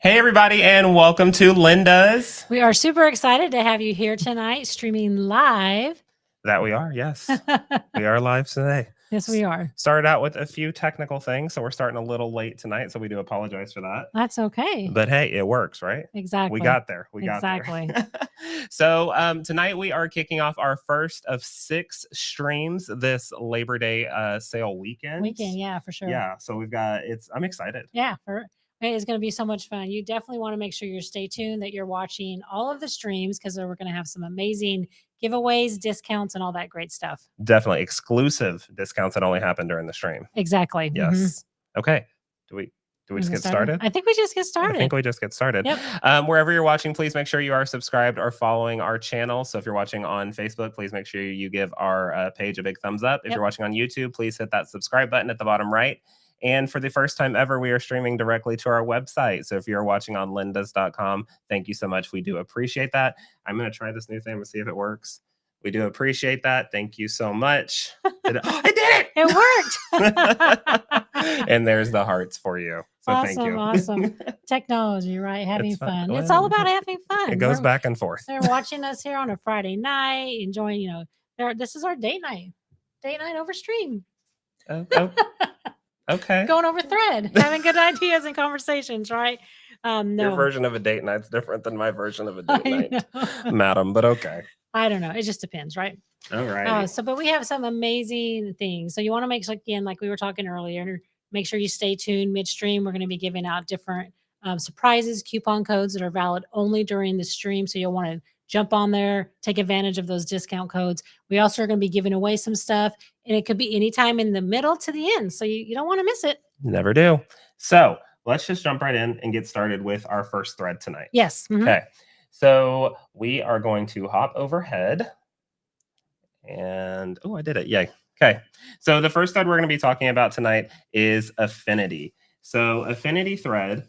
Hey, everybody, and welcome to Linda's. We are super excited to have you here tonight, streaming live. That we are, yes. We are live today. Yes, we are. Started out with a few technical things, so we're starting a little late tonight, so we do apologize for that. That's okay. But hey, it works, right? Exactly. We got there. We got exactly. there. So tonight we are kicking off our first of 6 streams this Labor Day sale weekend. Yeah, for sure. Yeah, so we've got I'm excited. Yeah, it's going to be so much fun. You definitely want to make sure you stay tuned, that you're watching all of the streams, because we're going to have some amazing giveaways, discounts, and all that great stuff. Definitely exclusive discounts that only happen during the stream. Exactly. Yes. Mm-hmm. Okay. Do we just get started? I think we just get started. I think we just get started. Yep. Wherever you're watching, please make sure you are subscribed or following our channel. So if you're watching on Facebook, please make sure you give our page a big thumbs up. If you're watching on YouTube, please hit that subscribe button at the bottom right. And for the first time ever, we are streaming directly to our website. So if you're watching on lindas.com, thank you so much. We do appreciate that. I'm going to try this new thing and see if it works. We do appreciate that. Thank you so much. I did it! It worked! And there's the hearts for you. So awesome, thank you. Awesome. Technology, right? Having fun. Well, it's all about having fun. It goes back and forth. They're watching us here on a Friday night, enjoying, this is our date night. Date night over stream. Okay. Going over thread, having good ideas and conversations, right? No. Your version of a date night's different than my version of a date night, madam, but okay. I don't know. It just depends, right? All right. But we have some amazing things. So you want to make sure, again, like we were talking earlier, make sure you stay tuned midstream. We're going to be giving out different surprises, coupon codes that are valid only during the stream. So you'll want to jump on there, take advantage of those discount codes. We also are going to be giving away some stuff, and it could be anytime in the middle to the end. So you don't want to miss it. Never do. So let's just jump right in and get started with our first thread tonight. Yes. Mm-hmm. Okay. So we are going to hop overhead. And, I did it. Yay. Okay. So the first thread we're going to be talking about tonight is Affinity. So Affinity thread.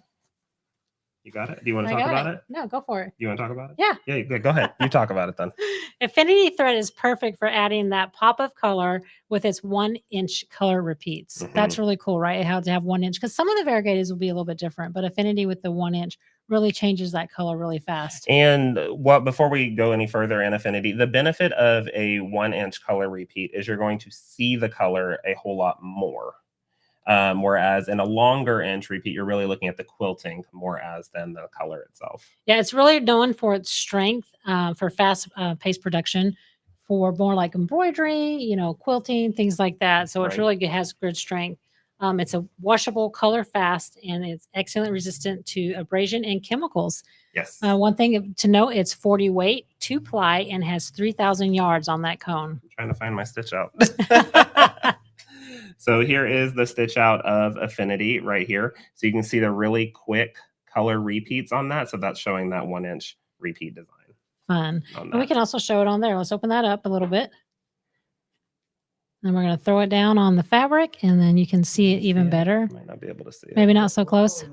You got it? Do you want to talk about it? No, go for it. You want to talk about it? Yeah. Yeah, go ahead. You talk about it then. Affinity thread is perfect for adding that pop of color with its 1-inch color repeats. Mm-hmm. That's really cool, right? How to have 1 inch, because some of the variegateds will be a little bit different, but Affinity with the 1 inch really changes that color really fast. And before we go any further in Affinity, the benefit of a 1-inch color repeat is you're going to see the color a whole lot more. Whereas in a longer inch repeat, you're really looking at the quilting more as than the color itself. Yeah, it's really known for its strength, for fast paced production, for more like embroidery, quilting, things like that. So it's really has good strength. It's a washable, color fast, and it's excellently resistant to abrasion and chemicals. Yes. One thing to note, it's 40 weight, 2-ply, and has 3,000 yards on that cone. I'm trying to find my stitch out. So here is the stitch out of Affinity right here. So you can see the really quick color repeats on that. So that's showing that 1-inch repeat design. Fun. And we can also show it on there. Let's open that up a little bit. And we're going to throw it down on the fabric, and then you can see it even better. Might not be able to see it. Maybe not so close.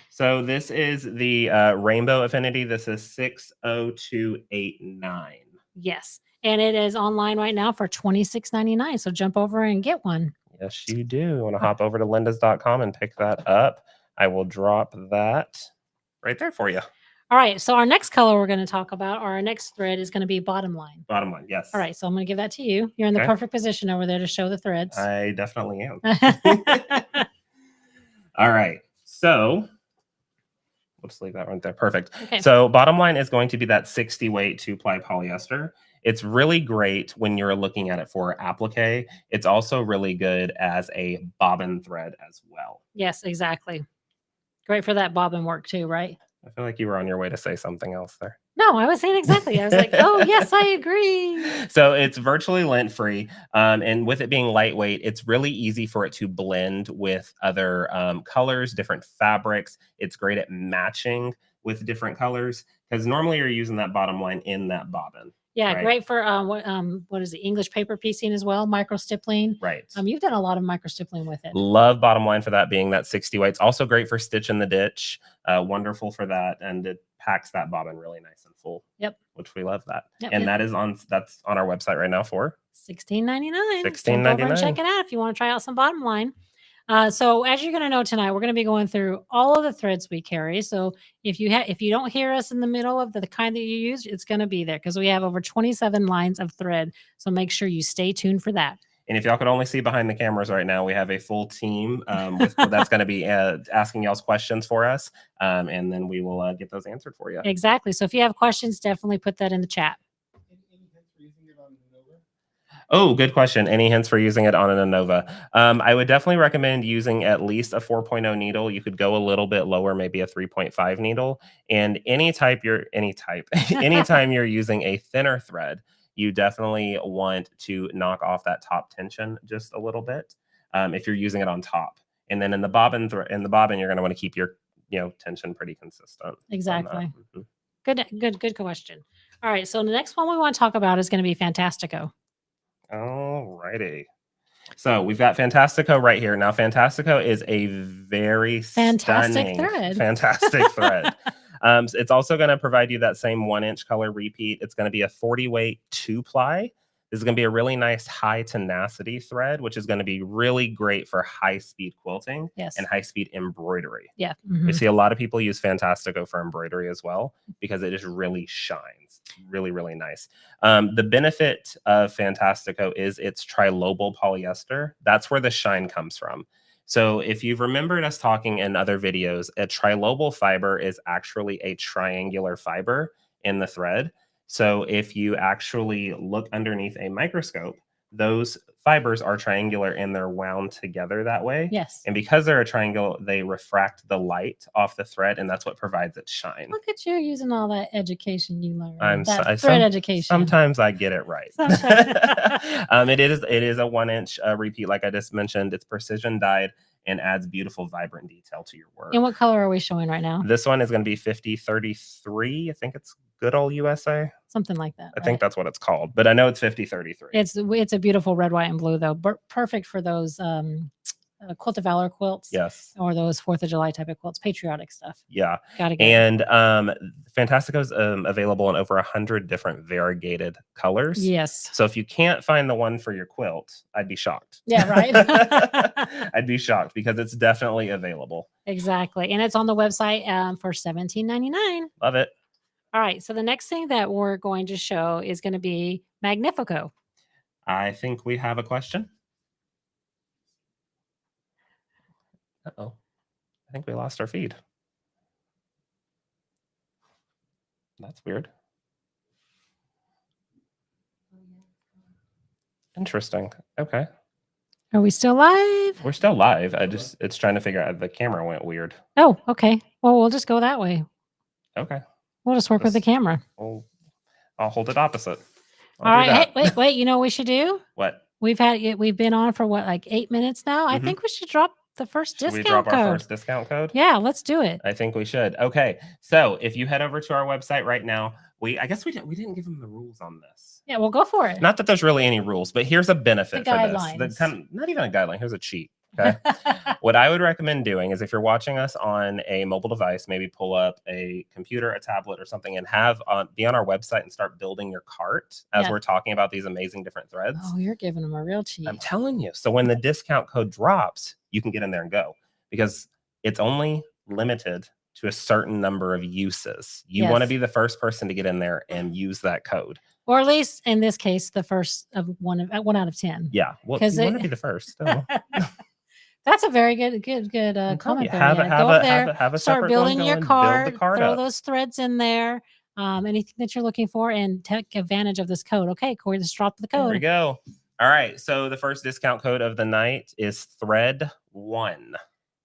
So this is the Rainbow Affinity. This is 60289. Yes. And it is online right now for $26.99. So jump over and get one. Yes, you do. You want to hop over to lindas.com and pick that up. I will drop that right there for you. All right. So our next color we're going to talk about, or our next thread, is going to be bottom line. Bottom line, yes. All right. So I'm going to give that to you. You're in the perfect position over there to show the threads. I definitely am. All right. So we'll just leave that right there. Perfect. Okay. So bottom line is going to be that 60 weight 2-ply polyester. It's really great when you're looking at it for applique. It's also really good as a bobbin thread as well. Yes, exactly. Great for that bobbin work too, right? I feel like you were on your way to say something else there. No, I was saying exactly. I was like, oh, yes, I agree. So it's virtually lint-free. And with it being lightweight, it's really easy for it to blend with other colors, different fabrics. It's great at matching with different colors, because normally you're using that bottom line in that bobbin. Yeah, right? Great for what is it? English paper piecing as well, micro stippling. Right. You've done a lot of micro stippling with it. Love bottom line for that being that 60 weight. It's also great for stitch in the ditch. Wonderful for that, and it packs that bobbin really nice and full. Yep. Which we love that. Yep, and that's on our website right now for $16.99. $16.99. Over and check it out if you want to try out some bottom line. So as you're going to know tonight, we're going to be going through all of the threads we carry. So if you don't hear us in the middle of the kind that you use, it's going to be there because we have over 27 lines of thread. So make sure you stay tuned for that. And if y'all could only see behind the cameras right now, we have a full team that's going to be asking y'all's questions for us. And then we will get those answered for you. Exactly. So if you have questions, definitely put that in the chat. Oh, good question. Any hints for using it on an Anova? I would definitely recommend using at least a 4.0 needle. You could go a little bit lower, maybe a 3.5 needle. And anytime you're using a thinner thread, you definitely want to knock off that top tension just a little bit if you're using it on top. And then in the bobbin, you're going to want to keep your tension pretty consistent. Exactly. Mm-hmm. Good question. All right. So the next one we want to talk about is going to be Fantastico. All righty. So we've got Fantastico right here. Now, Fantastico is a very fantastic thread. It's also going to provide you that same 1-inch color repeat. It's going to be a 40 weight 2-ply. This is going to be a really nice high tenacity thread, which is going to be really great for high speed quilting and high speed embroidery. Yeah. We see a lot of people use Fantastico for embroidery as well because it just really shines. Really, really nice. The benefit of Fantastico is it's trilobal polyester. That's where the shine comes from. So if you've remembered us talking in other videos, a trilobal fiber is actually a triangular fiber in the thread. So if you actually look underneath a microscope, those fibers are triangular and they're wound together that way. Yes. And because they're a triangle, they refract the light off the thread, and that's what provides its shine. Look at you using all that education you learned. Education. Sometimes I get it right. It is a 1-inch repeat, like I just mentioned. It's precision dyed and adds beautiful, vibrant detail to your work. And what color are we showing right now? This one is going to be 5033. I think it's Good Old USA. Something like that. I think that's what it's called, but I know it's 5033. It's a beautiful red, white, and blue though. Perfect for those Quilt of Valor quilts. Yes. Or those 4th of July type of quilts, patriotic stuff. Yeah. Gotta get and Fantastico is available in over 100 different variegated colors. Yes. So if you can't find the one for your quilt, I'd be shocked. Yeah, right. I'd be shocked because it's definitely available. Exactly. And it's on the website for $17.99. Love it. All right. So the next thing that we're going to show is going to be Magnifico. I think we have a question. Uh-oh. I think we lost our feed. That's weird. Interesting. Okay. Are we still live? We're still live. It's trying to figure out, the camera went weird. Oh, okay. Well, we'll just go that way. Okay. We'll just work with the camera. I'll hold it opposite. All right. Hey, wait. You know what we should do? What? We've been on for what, like 8 minutes now? I think we should drop the first discount code. Should we drop our first discount code? Yeah, let's do it. I think we should. Okay. So if you head over to our website right now, I guess we didn't give them the rules on this. Yeah, we'll go for it. Not that there's really any rules, but here's a benefit for this. Not even a guideline. Here's a cheat. Okay. What I would recommend doing is if you're watching us on a mobile device, maybe pull up a computer, a tablet or something and be on our website and start building your cart as we're talking about these amazing different threads. Oh, you're giving them a real cheat. I'm telling you. So when the discount code drops, you can get in there and go because it's only limited to a certain number of uses. You want to be the first person to get in there and use that code. Or at least in this case, the first of 1 out of 10. Yeah. Well, you want to be the first. That's a very good comment. Start building your card, throw those threads in there, anything that you're looking for, and take advantage of this code. Okay, Corey, just drop the code. There we go. All right. So the first discount code of the night is thread 1.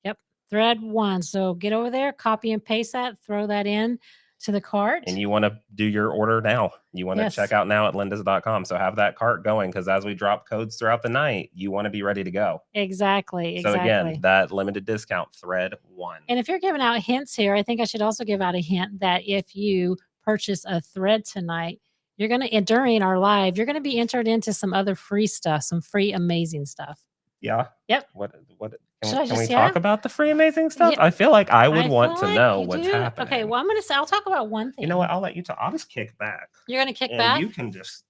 Yep, thread 1. So get over there, copy and paste that, throw that in to the cart. And you want to do your order now. You want to check out now at lindas.com. So have that cart going because as we drop codes throughout the night, you want to be ready to go. Exactly. So again, that limited discount, thread 1. And if you're giving out hints here, I think I should also give out a hint that if you purchase a thread tonight, you're going to, during our live, you're going to be entered into some other free stuff, some free amazing stuff. Yeah. Yep. What can we talk about the free amazing stuff? Yeah. I feel like I would want to know what's happening. Okay, well, I'll talk about one thing. You know what? I'll let you talk. I'll just kick back. You're going to kick back? You can just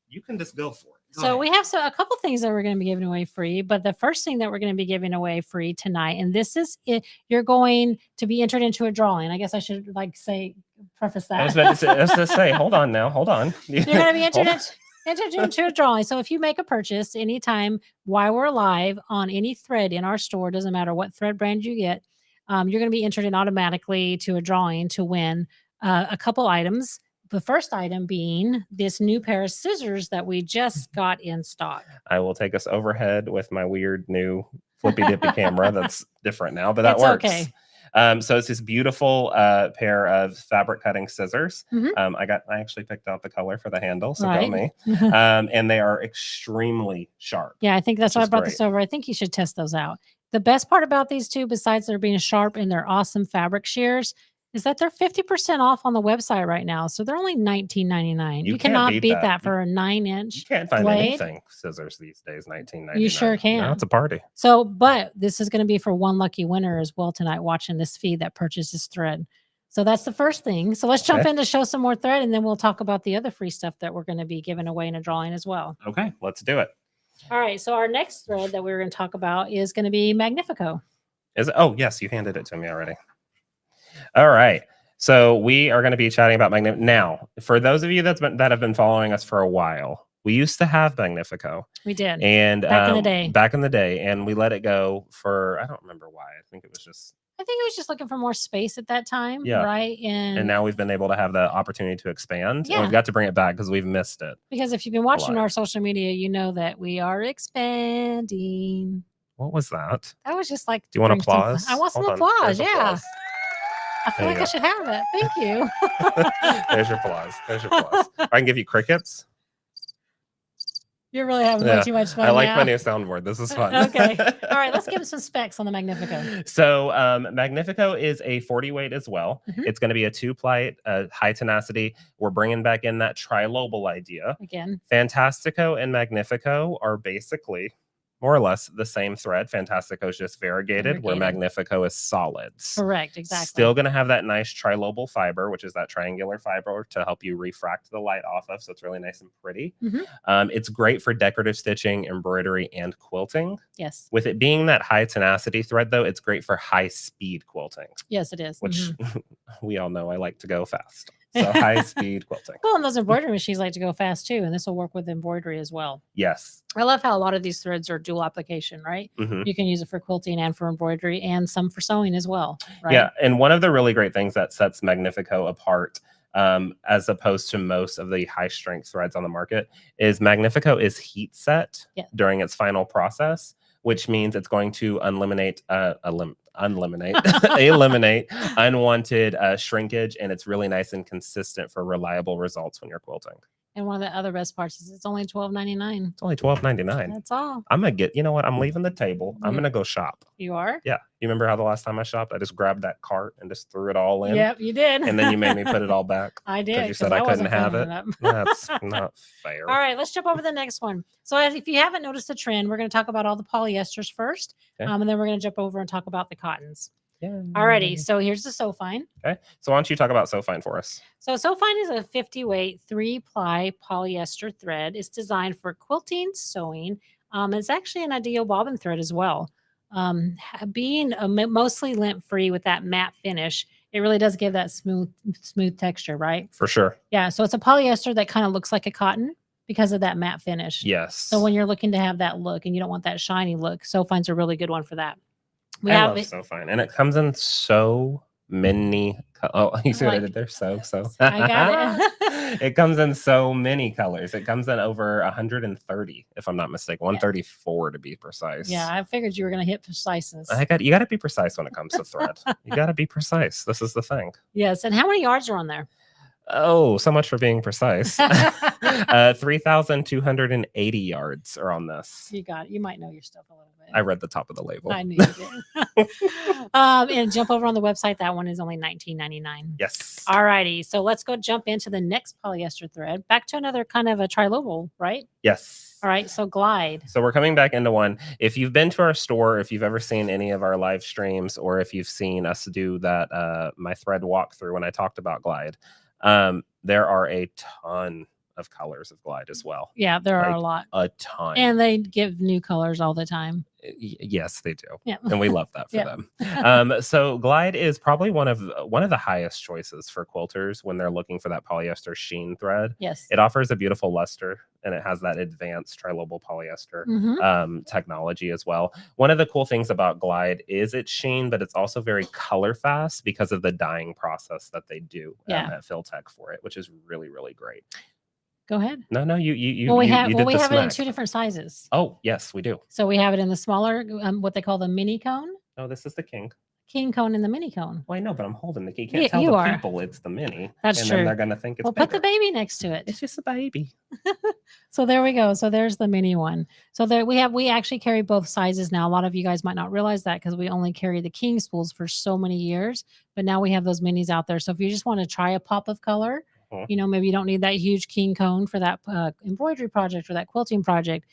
go for it. So we have a couple things that we're going to be giving away free, but the first thing that we're going to be giving away free tonight, and this is it, you're going to be entered into a drawing. I guess I should preface that. I was about to say, hold on now, hold on. You're going to be entered into a drawing. So if you make a purchase anytime while we're live on any thread in our store, doesn't matter what thread brand you get, you're going to be entered in automatically to a drawing to win a couple items. The first item being this new pair of scissors that we just got in stock. I will take us overhead with my weird new flippy dippy camera that's different now, but that works. Okay. So it's this beautiful pair of fabric cutting scissors. I actually picked out the color for the handle, so go me. And they are extremely sharp. Yeah, I think that's why I brought this over. I think you should test those out. The best part about these two, besides their being sharp and their awesome fabric shears, is that they're 50% off on the website right now. So they're only $19.99. You cannot beat that for a 9-inch. You can't find anything scissors these days, $19.99. You sure can. No, it's a party. So, but this is going to be for one lucky winner as well tonight watching this feed that purchases thread. So that's the first thing. So let's jump in to show some more thread, and then we'll talk about the other free stuff that we're going to be giving away in a drawing as well. Okay, let's do it. All right. So our next thread that we're going to talk about is going to be Magnifico. Is it? Oh, yes, you handed it to me already. All right. So we are going to be chatting about Magnifico. Now, for those of you that have been following us for a while, we used to have Magnifico. We did. And back in the day. Back in the day. And we let it go for, I don't remember why. I think it was just looking for more space at that time. Yeah. Right. And now we've been able to have the opportunity to expand. Yeah. And we've got to bring it back because we've missed it. Because if you've been watching our social media, you know that we are expanding. What was that? That was just like. Do you want applause? I want some applause. Yeah. I feel like I should have it. Thank you. There's your applause. There's your applause. I can give you crickets. You're really having way too much fun. I like my new soundboard. This is fun. Okay. All right. Let's give some specs on the Magnifico. So Magnifico is a 40 weight as well. It's going to be a 2-ply, high tenacity. We're bringing back in that trilobal idea. Again. Fantastico and Magnifico are basically more or less the same thread. Fantastico is just variegated, where Magnifico is solids. Correct, exactly. Still going to have that nice trilobal fiber, which is that triangular fiber to help you refract the light off of, so it's really nice and pretty. It's great for decorative stitching, embroidery, and quilting. Yes. With it being that high tenacity thread, though, it's great for high speed quilting. Yes, it is. Which we all know I like to go fast. So high speed quilting. Well, and those embroidery machines like to go fast too, and this will work with embroidery as well. Yes. I love how a lot of these threads are dual application, right? You can use it for quilting and for embroidery and some for sewing as well, right? Yeah, and one of the really great things that sets Magnifico apart as opposed to most of the high strength threads on the market is Magnifico is heat set during its final process, which means it's going to eliminate unwanted shrinkage, and it's really nice and consistent for reliable results when you're quilting. And one of the other best parts is it's only $12.99. It's only $12.99. That's all. I'm gonna get. You know what? I'm leaving the table. I'm gonna go shop. You are? Yeah. You remember how the last time I shopped, I just grabbed that cart and just threw it all in. Yep, you did. And then you made me put it all back. I did. Because you said I couldn't have it. That's not fair. All right, let's jump over to the next one. So if you haven't noticed the trend, we're going to talk about all the polyesters first, and then we're going to jump over and talk about the cottons. Yeah. Alrighty, so here's the Sofine. Okay, so why don't you talk about Sofine for us? So Sofine is a 50-weight, 3-ply polyester thread. It's designed for quilting, sewing. It's actually an ideal bobbin thread as well. Being mostly lint-free with that matte finish, it really does give that smooth texture, right? For sure. Yeah, so it's a polyester that kind of looks like a cotton because of that matte finish. Yes. So when you're looking to have that look and you don't want that shiny look, Sofine's a really good one for that. I love Sofine, and it comes in so many. Oh, you see what I did there? So. I got it. It comes in so many colors. It comes in over 130, if I'm not mistaken, 134 to be precise. Yeah, I figured you were going to hit preciseness. You got to be precise when it comes to thread. You got to be precise. This is the thing. Yes, and how many yards are on there? Oh, so much for being precise. 3,280 yards are on this. You might know your stuff a little bit. I read the top of the label. I knew you did. And jump over on the website. That one is only $19.99. Yes. All righty. So let's go jump into the next polyester thread. Back to another kind of a trilobal, right? Yes. All right. So glide. So we're coming back into one. If you've been to our store, if you've ever seen any of our live streams, or if you've seen us do that, my thread walkthrough when I talked about glide, there are a ton of colors of Glide as well. Yeah, there are Like, a lot. A ton. And they give new colors all the time. Yes, they do. Yeah. And we love that for Yeah. them. So Glide is probably one of the highest choices for quilters when they're looking for that polyester sheen thread. Yes. It offers a beautiful luster, and it has that advanced trilobal polyester technology as well. One of the cool things about Glide is its sheen, but it's also very color fast because of the dyeing process that they do at Filtech for it, which is really, really great. Go ahead. No, you Well, we you have did the it in smack. 2 different sizes. Oh, yes, we do. So we have it in the smaller, what they call the mini cone. Oh, this is the king Cone and the mini cone. Well, I know, but I'm holding the key. You can't Yeah, tell you the are. people it's the mini. That's and true. Then they're gonna think it's Well, bigger. put the baby next to it. It's just a baby. So there we go. So there's the mini one. So there we actually carry both sizes now. A lot of you guys might not realize that because we only carry the king spools for so many years, but now we have those minis out there. So if you just want to try a pop of color, you know, maybe you don't need that huge king cone for that embroidery project or that quilting project.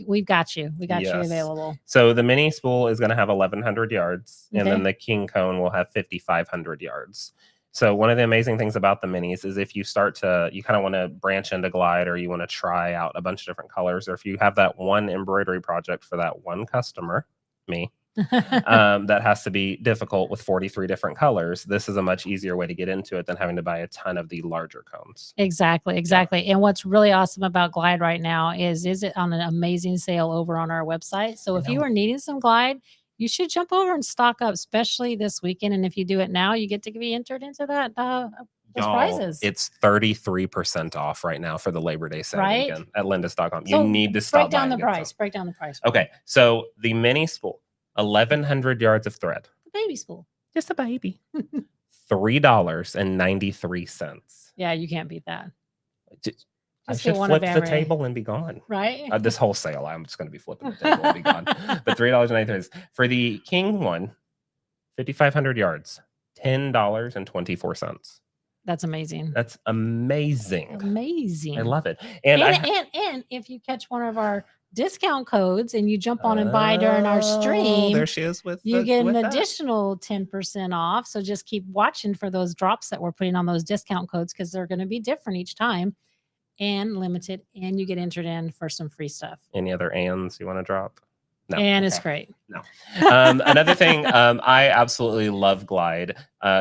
We've got you. We got you available. So the mini spool is going to have 1,100 yards, and then the king cone will have 5,500 yards. So one of the amazing things about the minis is if you you kind of want to branch into Glide, or you want to try out a bunch of different colors, or if you have that one embroidery project for that one customer, me, that has to be difficult with 43 different colors, this is a much easier way to get into it than having to buy a ton of the larger cones. Exactly. Yeah. And what's really awesome about Glide right now is it on an amazing sale over on our website. So if you are needing some Glide, you should jump over and stock up, especially this weekend. And if you do it now, you get to be entered into that those prizes. It's 33% off right now for the Labor Day sale weekend at lindis.com. So you need to stop break down the price. Break down the price. Okay. So the mini spool, 1,100 yards of thread. The baby spool. Just a baby. $3.93. Yeah, you can't beat that. I should flip the table and be gone. Right? This whole sale, I'm just going to be flipping the table and be gone. But $3.93. For the king one, 5,500 yards, $10.24. That's amazing. That's amazing. Amazing. I love it. And if you catch one of our discount codes and you jump on and buy during our stream, there she is you get an additional 10% off. So just keep watching for those drops that we're putting on those discount codes, because they're going to be different each time and limited, and you get entered in for some free stuff. Any other ands you want to drop? No. And it's great. No. Another thing, I absolutely love Glide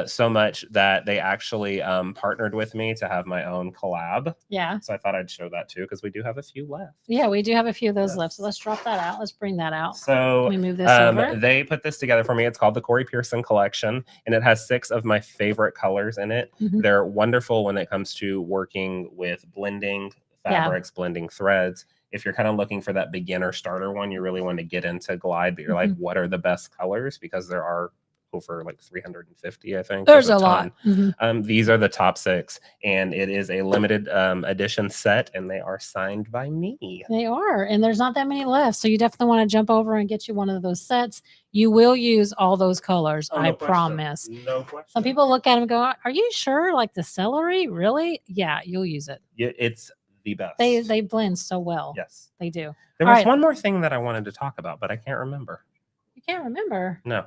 so much that they actually partnered with me to have my own collab. Yeah. So I thought I'd show that too, because we do have a few left. Yeah, we do have a few of those left. So let's drop that out. Let's bring that out. So let me move this over. They put this together for me. It's called the Corey Pearson Collection, and it has 6 of my favorite colors in it. They're wonderful when it comes to working with blending fabrics, blending threads. If you're kind of looking for that beginner starter one, you really want to get into Glide, but you're like, what are the best colors? Because there are over like 350, I think. There's a lot. These are the top 6, and it is a limited edition set, and they are signed by me. They are, and there's not that many left. So you definitely want to jump over and get you one of those sets. You will use all those colors, I promise. No question. Some people look at them and go, are you sure? Like the celery? Really? Yeah, you'll use it. Yeah, it's the best. They blend so well. Yes, they do. There was one more thing that I wanted to talk about, but I can't remember. You can't remember? No.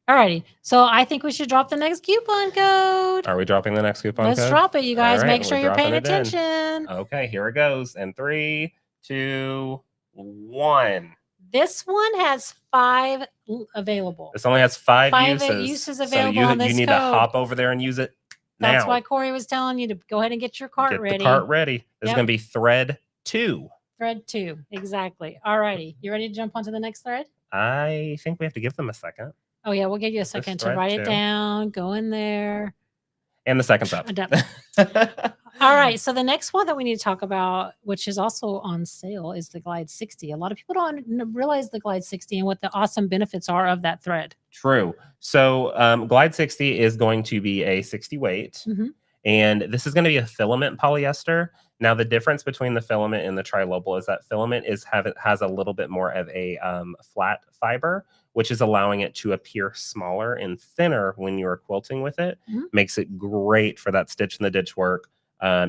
Alrighty. So I think we should drop the next coupon code. Are we dropping the next coupon code? Let's drop it, you guys. Right, make sure you're paying attention. Okay, here it goes. In 3, 2, 1. This one has 5 available. This only has 5 uses available on this you need code. to hop over there and use it now. That's why Corey was telling you to go ahead and get your cart ready. Get the cart ready. This is going to be thread 2. Thread 2, exactly. Alrighty. You ready to jump onto the next thread? I think we have to give them a second. Oh, yeah. We'll give you a second to write it down. Go in there. And the second's up. All right. So the next one that we need to talk about, which is also on sale, is the Glide 60. A lot of people don't realize the Glide 60 and what the awesome benefits are of that thread. True. So Glide 60 is going to be a 60 weight. And this is going to be a filament polyester. Now, the difference between the filament and the trilobal is that filament has a little bit more of a flat fiber, which is allowing it to appear smaller and thinner when you're quilting with it. Makes it great for that stitch in the ditch work.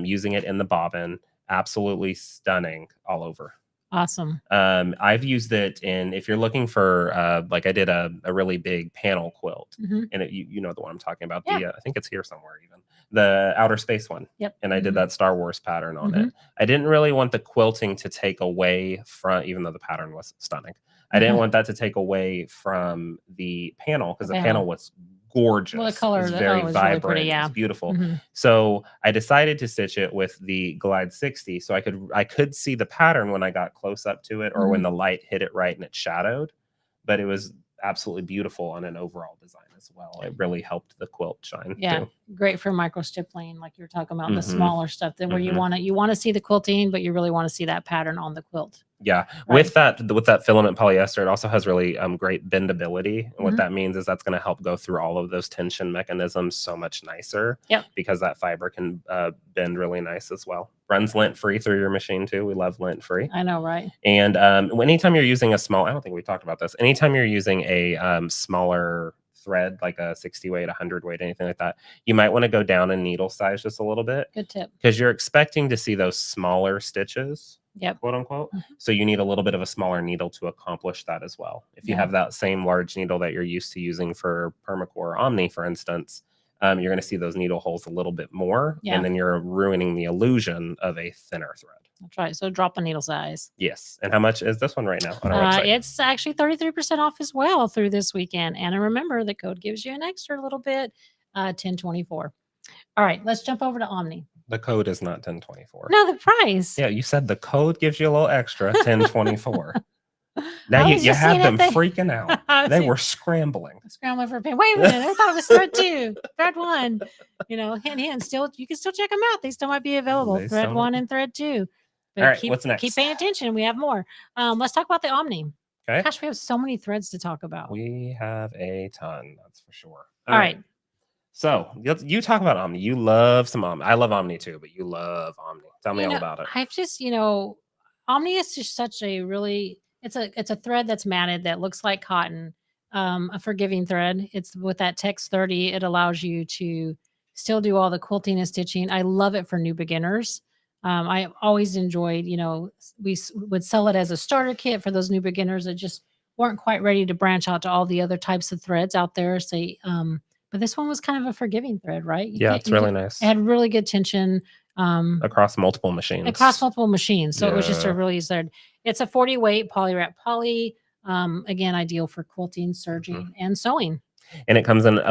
Using it in the bobbin, absolutely stunning all over. Awesome. I've used it if you're looking for like I did a really big panel quilt, Mhm. and you know the one I'm talking about. Yeah. The I think it's here somewhere, even the outer space one. Yep. And I did Mhm. that Star Wars pattern on it. Mhm. I didn't really want the quilting to take away from, even though the pattern was stunning. I didn't want that to take away from the panel, because the panel was gorgeous. Well, the color It was of very was really pretty, vibrant. It yeah. was beautiful. Mhm. So I decided to stitch it with the Glide 60, so I could see the pattern when I got close up to it, or when the light hit it right and it shadowed. But it was absolutely beautiful on an overall design as well. It really helped the quilt shine too. Great for micro stippling, like you were talking about, the Mhm. smaller stuff that where you want to see the quilting, but you really want to see that pattern on the quilt. Yeah, Right. with that filament polyester, it also has really great bendability. And what that means is that's going to help go through all of those tension mechanisms so much nicer. Yep. Because that fiber can bend really nice as well. Runs lint free through your machine too. We love lint free. I know, right? And anytime you're using a small, I don't think we talked about this. Anytime you're using a smaller thread, like a 60 weight, 100 weight, anything like that, you might want to go down in needle size just a little bit. Good tip. Because you're expecting to see those smaller stitches. Yep. Quote unquote. So you need a little bit of a smaller needle to accomplish that as well. If you have that same large needle that you're used to using for Permacore or Omni, for instance, you're going to see those needle holes a little bit more, and then you're ruining the illusion of a thinner thread. That's right. So drop a needle size. Yes. And how much is this one right now on our website? It's actually 33% off as well through this weekend. And remember, the code gives you an extra little bit, 1024. All right, let's jump over to Omni. The code is not 1024. No, the price. Yeah, you said the code gives you a little extra, 1024. Now you had them freaking out. They were scrambling for a pen. Wait a minute, I thought it was thread 2, thread 1. Hint. Still, you can still check them out. They still might be available. Thread 1 and thread 2. But all right, what's next? Keep paying attention. We have more. Let's talk about the Omni. Okay. Gosh, we have so many threads to talk about. We have a ton, that's for sure. All right. So you talk about Omni. You love some Omni. I love Omni too, but you love Omni. Tell me all about it. I've just, Omni is just such a really, it's a thread that's matted that looks like cotton, a forgiving thread. It's with that Tex 30. It allows you to still do all the quilting and stitching. I love it for new beginners. I always enjoyed, we would sell it as a starter kit for those new beginners that just weren't quite ready to branch out to all the other types of threads out there. But this one was kind of a forgiving thread, right? It's really nice. It had really good tension. Across multiple machines. So it was just a really thread. It's a 40 weight poly wrap poly. Again, ideal for quilting, serging, and sewing. And it comes in it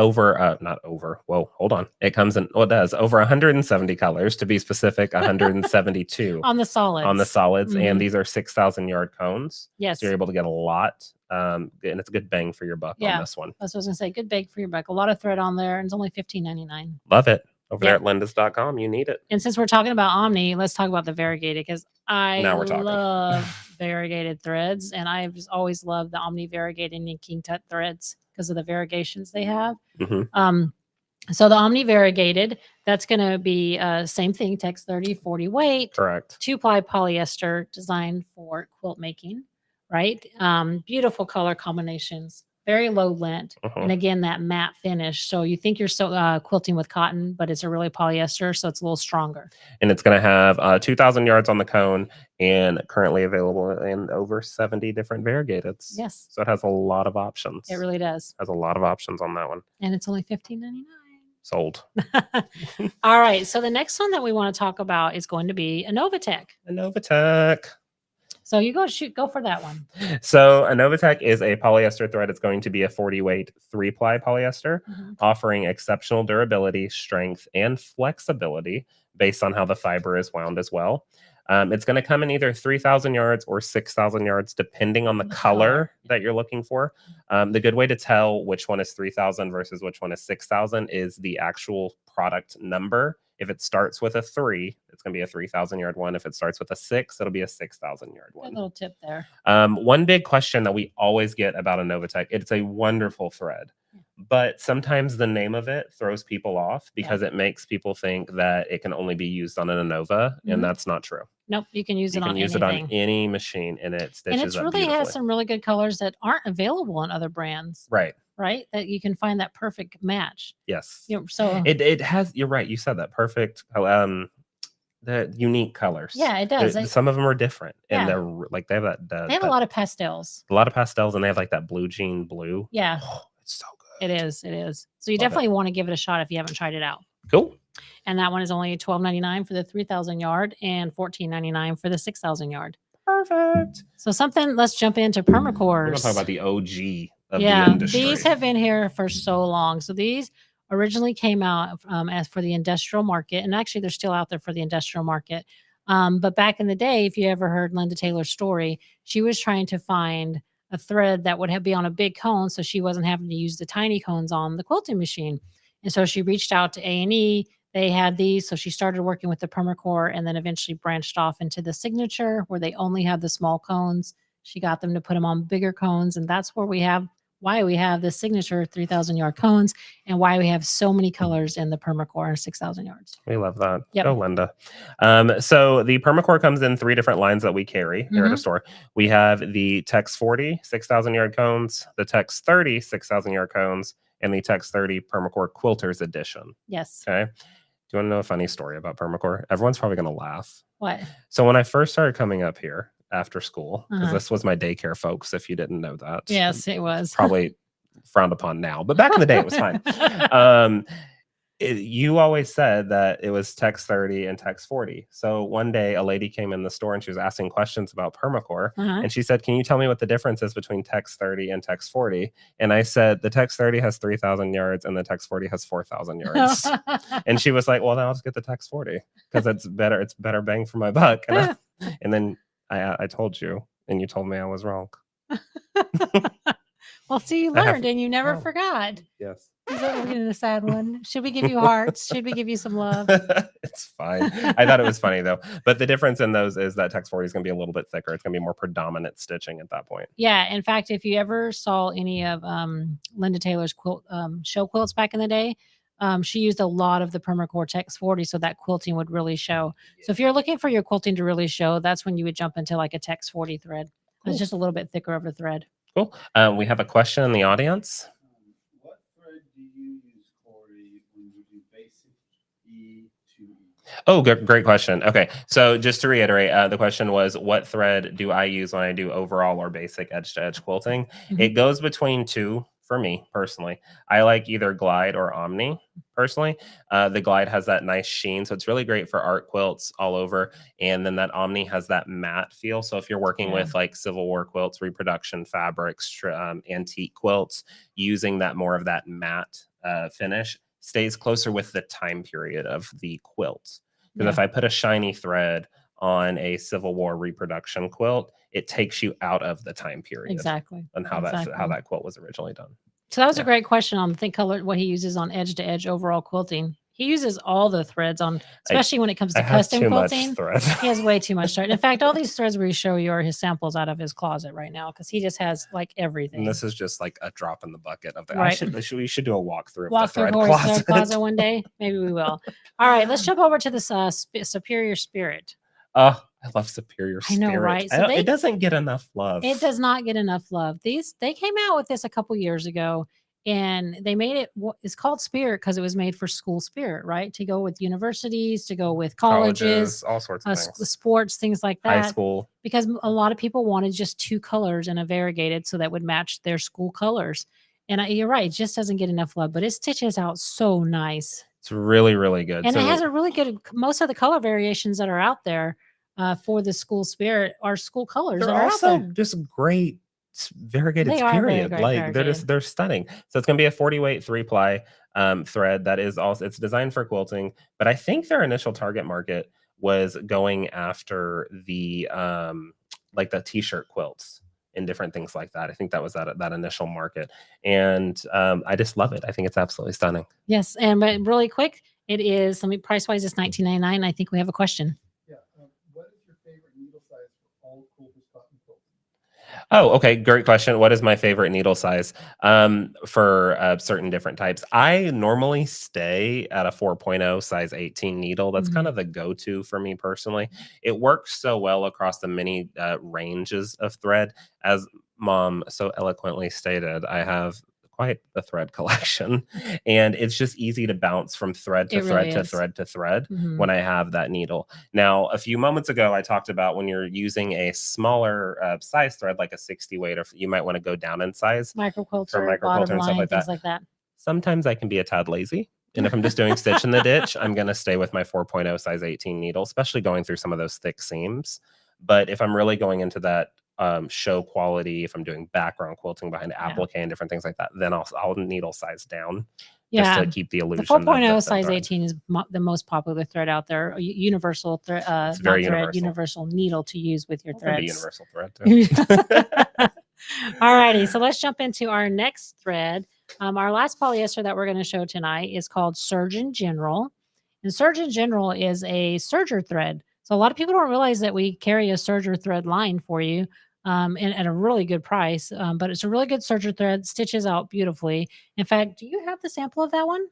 comes in, it does, over 170 colors, to be specific, 172 on the solids. And these are 6,000 yard cones. Yes. So you're able to get a lot. And it's a good bang for your buck on this one. That's what I was gonna say. Good bang for your buck. A lot of thread on there, and it's only $15.99. Love it. Over there at Lindas.com, you need it. And since we're talking about Omni, let's talk about the variegated, because I love variegated threads, and I've just always loved the Omni variegated and King Tut threads because of the variegations they have. So the Omni variegated, that's going to be same thing, Tex 30, 40 weight. Correct. 2-ply polyester designed for quilt making, right? Beautiful color combinations, very low lint, and again, that matte finish. So you think you're quilting with cotton, but it's a really polyester, so it's a little stronger. And it's going to have 2,000 yards on the cone, and currently available in over 70 different variegateds. Yes. So it has a lot of options. It really does. Has a lot of options on that one. And it's only $15.99. Sold. All right. So the next one that we want to talk about is going to be Anovatech. Anovatech. So you go for that one. So Anovatech is a polyester thread. It's going to be a 40 weight 3-ply polyester, offering exceptional durability, strength, and flexibility based on how the fiber is wound as well. It's going to come in either 3,000 yards or 6,000 yards, depending on the color that you're looking for. The good way to tell which one is 3,000 versus which one is 6,000 is the actual product number. If it starts with a 3, it's going to be a 3,000 yard one. If it starts with a 6, it'll be a 6,000 yard one. Good little tip there. One big question that we always get about Anovatech, it's a wonderful thread, but sometimes the name of it throws people off because it makes people think that it can only be used on an Anova, and that's not true. Nope, you can use it on it on any machine, and it stitches and it really has some really good colors that aren't available on other brands. Right, that you can find that perfect match. Yes. So it has. You're right. You said that perfect. they're unique colors. Yeah, it does. Some of them are different, and Yeah. they're like they have They have a lot of pastels. a lot of pastels, and they have like that blue jean blue. Yeah. Oh, it's so good. It is. It is. So you Love it. definitely want to give it a shot if you haven't tried it out. Cool. And that one is only $12.99 for the 3,000 yard and $14.99 for the 6,000 yard. Perfect. So let's jump into We're gonna Permacores. talk about the OG of the industry. These have been here for so long. So these originally came out as for the industrial market, and actually they're still out there for the industrial market. But back in the day, if you ever heard Linda Taylor's story, she was trying to find a thread that would be on a big cone, so she wasn't having to use the tiny cones on the quilting machine. And so she reached out to A&E. They had these, so she started working with the Permacore, and then eventually branched off into the Signature, where they only have the small cones. She got them to put them on bigger cones, and that's why we have the Signature 3,000 yard cones, and why we have so many colors in the Permacore 6,000 yards. We love that. Yep. Go, Linda. So the Permacore comes in 3 different lines that we carry here at a store. We have the Tex 40 6,000 yard cones, the Tex 30 6,000 yard cones, and the Tex 30 Permacore Quilters Edition. Yes. Okay. Do you want to know a funny story about Permacore? Everyone's probably going to laugh. What? So when I first started coming up here after school, because this was my daycare, folks, if you didn't know that. Yes, it was. Probably frowned upon now, but back in the day, it was fine. You always said that it was Tex 30 and Tex 40. So one day a lady came in the store and she was asking questions about Permacore. And she said, can you tell me what the difference is between Tex 30 and Tex 40? And I said, the Tex 30 has 3,000 yards and the Tex 40 has 4,000 yards. And she was like, well, then I'll just get the Tex 40 because it's better bang for my buck. And then I told you, and you told me I was wrong. Well, see, you learned and you never forgot. Yes. Is that we're getting a sad one? Should we give you hearts? Should we give you some love? It's fine. I thought it was funny though. But the difference in those is that Tex 40 is going to be a little bit thicker. It's going to be more predominant stitching at that point. Yeah. In fact, if you ever saw any of Linda Taylor's show quilts back in the day, she used a lot of the Permacore Tex 40, so that quilting would really show. So if you're looking for your quilting to really show, that's when you would jump into like a Tex 40 thread. Cool. It's just a little bit thicker of a thread. Cool. We have a question in the audience. What thread do you use, Corey, when you do basic E to E? Oh, great question. Okay, so just to reiterate, the question was, what thread do I use when I do overall or basic edge-to-edge quilting? It goes between 2 for me personally. I like either Glide or Omni personally. The Glide has that nice sheen, so it's really great for art quilts all over. And then that Omni has that matte feel. So if you're working with like Civil War quilts, reproduction fabrics, antique quilts, using that more of that matte finish stays closer with the time period of the quilt. Because if I put a shiny thread on a Civil War reproduction quilt, it takes you out of the time period. Exactly. And how that quilt was originally done. So that was a great question on color, what he uses on edge to edge overall quilting. He uses all the threads on, especially when it comes to custom quilting. He has way too much thread. In fact, all these threads we show you are his samples out of his closet right now because he just has like everything. And this is just like a drop in the bucket of the. We should do a walkthrough of the thread thread closet one day. Maybe we will. All right, let's jump over to this Superior Spirit. I love Superior Spirit. I know, right? So it doesn't get enough love. It does not get enough love. They came out with this a couple years ago, and they made it. It's called Spirit because it was made for school spirit, right? To go with universities, to go with colleges, all sorts of things, sports, things like that. High school. Because a lot of people wanted just 2 colors and a variegated so that would match their school colors. And you're right, it just doesn't get enough love, but it stitches out so nice. It's really, really good. And it has a really good, most of the color variations that are out there for the school spirit are school colors. They're also just great variegated period. Like they're stunning. So it's going to be a 40 weight 3-ply thread that is also, it's designed for quilting, but I think their initial target market was going after the like the t-shirt quilts and different things like that. I think that was that initial market. And I just love it. I think it's absolutely stunning. Yes. And but really quick, it is, price wise, it's $19.99. I think we have a question. Yeah. What is your favorite needle size for all Coulter's cotton quilts? Oh, okay. Great question. What is my favorite needle size for certain different types? I normally stay at a 4.0 size 18 needle. That's kind of the go-to for me personally. It works so well across the many ranges of thread. As Mom so eloquently stated, I have quite the thread collection. And it's just easy to bounce from thread to It thread really to is. thread to thread Mhm. when I have that needle. Now, a few moments ago, I talked about when you're using a smaller size thread, like a 60 weight, or you might want to go down in size Micro for quilter, micro bottom quilter and stuff line, like things that. like that. Sometimes I can be a tad lazy. And if I'm just doing stitch in the ditch, I'm going to stay with my 4.0 size 18 needle, especially going through some of those thick seams. But if I'm really going into that show quality, if I'm doing background quilting behind applique and different things like that, then I'll needle size down just to keep the illusion. The 4.0 of size thread. 18 is the most popular thread out there. Universal thread, It's very universal needle to use with your It can be threads. universal thread too. Alrighty, so let's jump into our next thread. Our last polyester that we're going to show tonight is called Surgeon General. And Surgeon General is a serger thread. So a lot of people don't realize that we carry a serger thread line for you and at a really good price. But it's a really good serger thread, stitches out beautifully. In fact, do you have the sample of that one?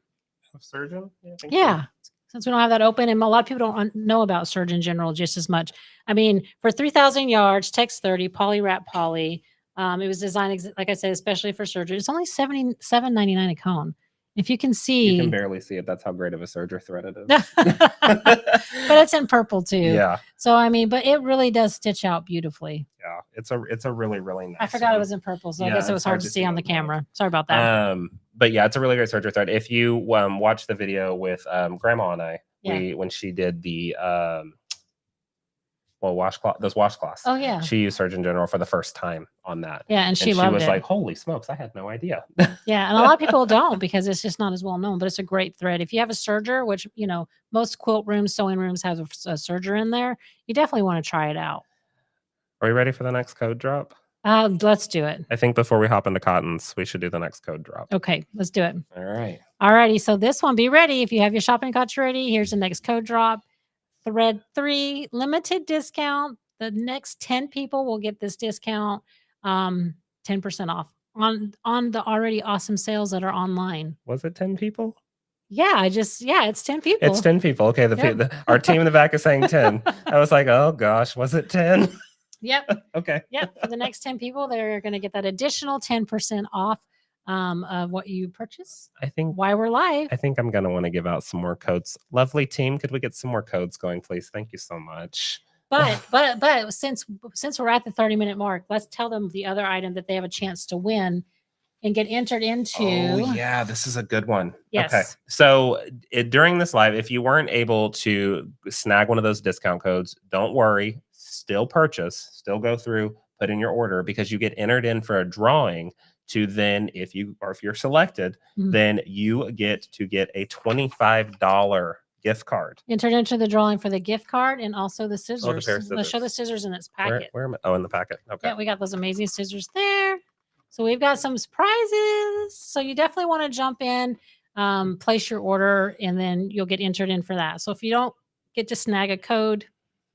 Surgeon? Yeah. I think Yeah. so. Since we don't have that open, and a lot of people don't know about Surgeon General just as much. I mean, for 3,000 yards, text 30, poly wrap poly. It was designed, like I said, especially for surgery. It's only $77.99 a cone. If you can see, You can barely see it. That's how great of a serger thread it is. but it's in purple too. Yeah. So I mean, but it really does stitch out beautifully. Yeah. It's a really, really nice. I forgot it was in purple, so I Yeah, guess it was it's hard hard to to see see on the on camera. camera. Sorry about that. But yeah, it's a really great serger thread. If you watch the video with Grandma and I, Yeah. when she did the washcloth, those washcloths. Oh yeah. She used Surgeon General for the first time on that. Yeah, and she loved was it. like, "Holy smokes, I had no idea." Yeah, and a lot of people don't because it's just not as well known, but it's a great thread. If you have a serger, which, you know, most quilt rooms, sewing rooms have a serger in there, you definitely want to try it out. Are we ready for the next code drop? Let's do it. I think before we hop into cottons, we should do the next code drop. Okay, let's do it. All right. Alrighty, so this one, be ready. If you have your shopping carts ready, here's the next code drop. Thread 3, limited discount. The next 10 people will get this discount, 10% off on the already awesome sales that are online. Was it 10 people? Yeah, it's 10 people. It's 10 people. Okay, our team in the back is saying 10. I was like, oh gosh, was it 10? Yep. Okay. Yep. For the next 10 people, they're going to get that additional 10% off of what you purchase. I think While we're live. I think I'm going to want to give out some more codes. Lovely team, could we get some more codes going, please? Thank you so much. But since we're at the 30-minute mark, let's tell them the other item that they have a chance to win and get entered into. Oh yeah, this is a good one. Yes. Okay. So during this live, if you weren't able to snag one of those discount codes, don't worry. Still purchase, still go through, put in your order, because you get entered in for a drawing to then, if you're selected, then you get to get a $25 gift card. Entered into the drawing for the gift card and also the scissors. Oh, the pair of scissors. Let's show the scissors in its packet. Where am I? Oh, in the packet. Okay. Yeah, we got those amazing scissors there. So we've got some surprises. So you definitely want to jump in, place your order, and then you'll get entered in for that. So if you don't get to snag a code,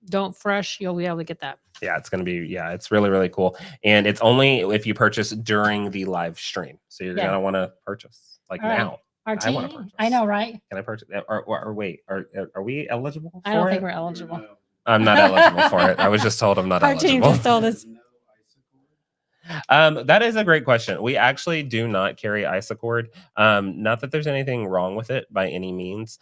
don't fresh, you'll be able to get that. Yeah, it's going to be, it's really, really cool. And it's only if you purchase during the live stream. So you're going to want to purchase like All right. now. Our I want to team, purchase. I know, right? Can I purchase? Or wait, are we eligible for I don't it? think we're eligible. I'm not eligible for it. I was just told I'm not Our team eligible. just told us. That is a great question. We actually do not carry Isacord. Not that there's anything wrong with it by any means.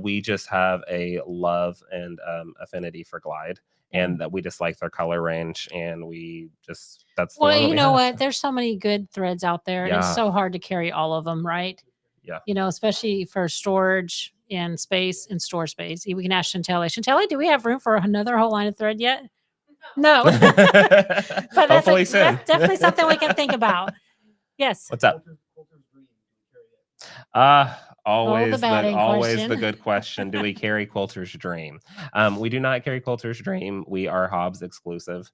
We just have a love and affinity for Glide, and that we just like their color range, and that's the Well, one that you we know have. what? There's so many good threads out there, and Yeah. it's so hard to carry all of them, right? Yeah. You know, especially for storage and space and store space. We can ask Chantelli. Chantelli, do we have room for another whole line of thread yet? No. But Hopefully soon. that's definitely something we can think about. Yes. What's up? Always the batting question. the good question. Do we carry Quilter's Dream? We do not carry Quilter's Dream. We are Hobbs exclusive.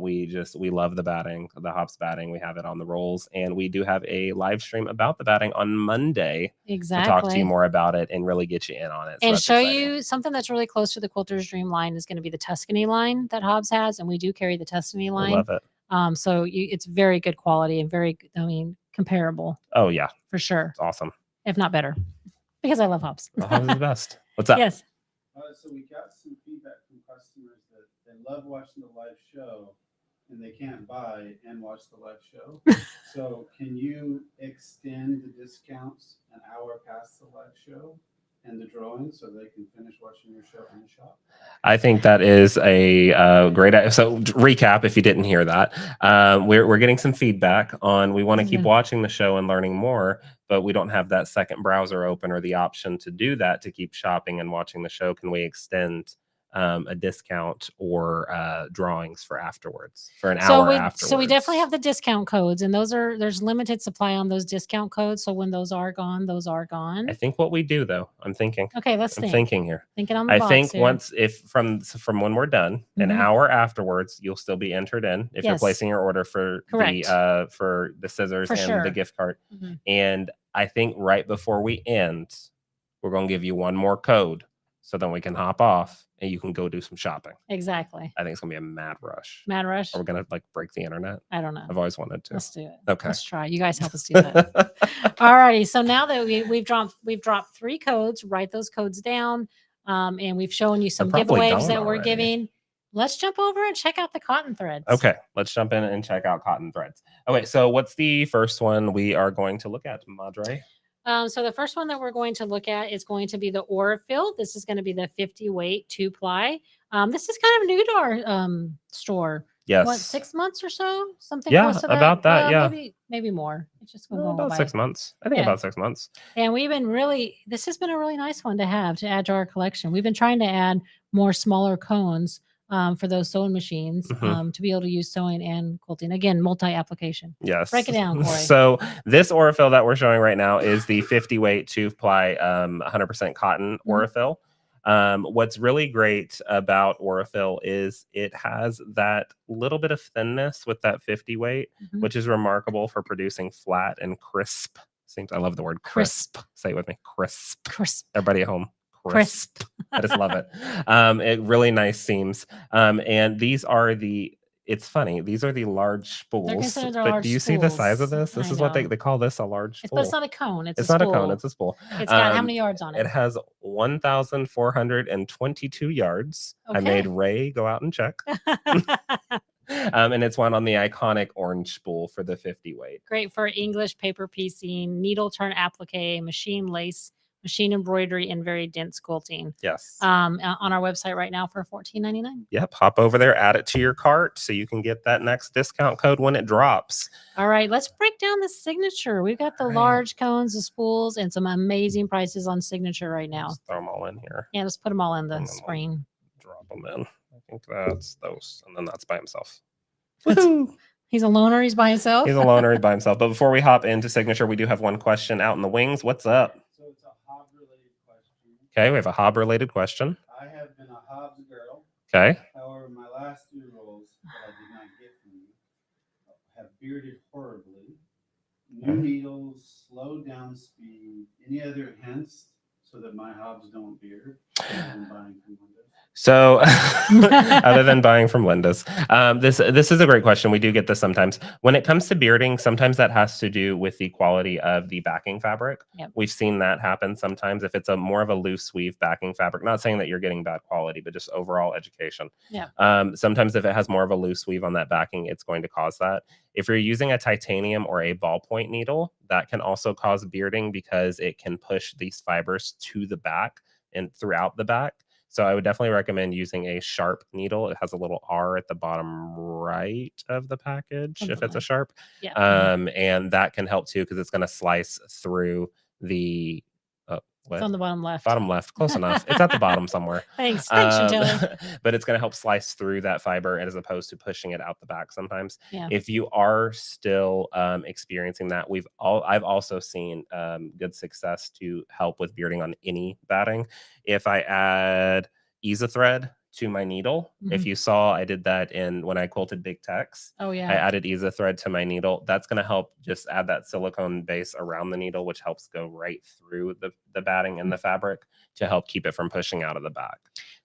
We love the batting, the Hobbs batting. We have it on the rolls, and we do have a live stream about the batting on Monday Exactly. to talk to you more about it and really get you in on it. So and that's show exciting. you something that's really close to the Quilter's Dream line is going to be the Tuscany line that Hobbs has, and we do carry the Tuscany line. I love it. So it's very good quality and very, comparable. Oh yeah, for sure. It's awesome. If not better, because I love Hobbs. Hobbs is the best. What's up? Yes. So we got some feedback from customers that they love watching the live show, and they can't buy and watch the live show. So can you extend the discounts an hour past the live show and the drawing so they can finish watching your show in the shop? I think that is a great. So recap, if you didn't hear that, we're getting some feedback on we want to keep watching the show and learning more, but we don't have that second browser open or the option to do that to keep shopping and watching the show. Can we extend a discount or drawings for afterwards for an hour afterwards? So we definitely have the discount codes, and there's limited supply on those discount codes. So when those are gone, those are gone. I think what we do though, I'm thinking. Okay, I'm thinking here. Thinking on the I box think here. once from when we're done, an hour afterwards, you'll still be entered in if you're placing your order for the scissors and the gift card. And I think right before we end, we're gonna give you one more code so then we can hop off and you can go do some shopping. Exactly. I think it's gonna be a mad rush. Mad rush. Are we gonna like break the internet? I don't know. I've always wanted to. Let's do it. Okay. Let's try. You guys help us do that. All righty. So now that we've dropped 3 codes, write those codes down. And we've shown you some giveaways that we're giving. Let's jump over and check out the cotton threads. Okay, let's jump in and check out cotton threads. Okay, so what's the first one we are going to look at, Madre? So the first one that we're going to look at is going to be the Orail. This is going to be the 50 weight 2-ply. This is kind of new to our store. Yes. What, 6 months or so? Something yeah, close to that? About that. Yeah. Maybe more. It's just going about by. 6 months. I think about 6 months. And this has been a really nice one to add to our collection. We've been trying to add more smaller cones for those sewing machines to be able to use sewing and quilting. Again, multi-application. Yes. Break it down, Corey. So this Orail that we're showing right now is the 50 weight 2-ply 100% cotton Orail. What's really great about Orail is it has that little bit of thinness with that 50 weight, which is remarkable for producing flat and crisp. I love the word crisp. Say it with me. Crisp. Everybody at home. Crisp. I just love it. It really nice seams. And these are it's funny. These are the large spools. But do you see the size of this? This is what they call this a large spool. But it's not a cone. It's not a cone. It's a spool. It's got how many yards on it? It has 1,422 yards. Okay. I made Ray go out and check. And it's one on the iconic orange spool for the 50 weight. Great for English paper piecing, needle turn applique, machine lace, machine embroidery, and very dense quilting. Yes. On our website right now for $14.99. Yep. Hop over there, add it to your cart so you can get that next discount code when it drops. All right. Let's break down the signature. We've got the large cones, the spools, and some amazing prices on signature right now. Just throw them all in here. Yeah, let's put them all in the screen. Drop them in. I think that's those. And then that's by himself. He's a loner. He's by himself. He's a loner. He's by himself. But before we hop into signature, we do have one question out in the wings. What's up? So it's a Hob-related question. Okay, we have a Hob-related question. I have been a Hobbs girl. Okay. However, my last 2 rolls that I did not get from you have bearded horribly. New needles, slowed down speed. Any other hints so that my Hobbs don't beard? I'm buying from Linda's. So other than buying from Linda's, this is a great question. We do get this sometimes. When it comes to bearding, sometimes that has to do with the quality of the backing fabric. Yep. We've seen that happen sometimes if it's a more of a loose weave backing fabric. Not saying that you're getting bad quality, but just overall education. Yeah. Sometimes if it has more of a loose weave on that backing, it's going to cause that. If you're using a titanium or a ballpoint needle, that can also cause bearding because it can push these fibers to the back and throughout the back. So I would definitely recommend using a sharp needle. It has a little R at the bottom right of the package if it's a sharp. Yeah. And that can help too because it's going to slice through the it's on the bottom left. Bottom left, close enough. It's at the bottom somewhere. Thanks, Chantilly. But it's going to help slice through that fiber as opposed to pushing it out the back sometimes. Yeah. If you are still experiencing that, I've also seen good success to help with bearding on any batting. If I add Ease thread to my needle, if you saw, I did that when I quilted Big Tex. Oh yeah. I added Ease thread to my needle. That's going to help just add that silicone base around the needle, which helps go right through the batting and the fabric to help keep it from pushing out of the back.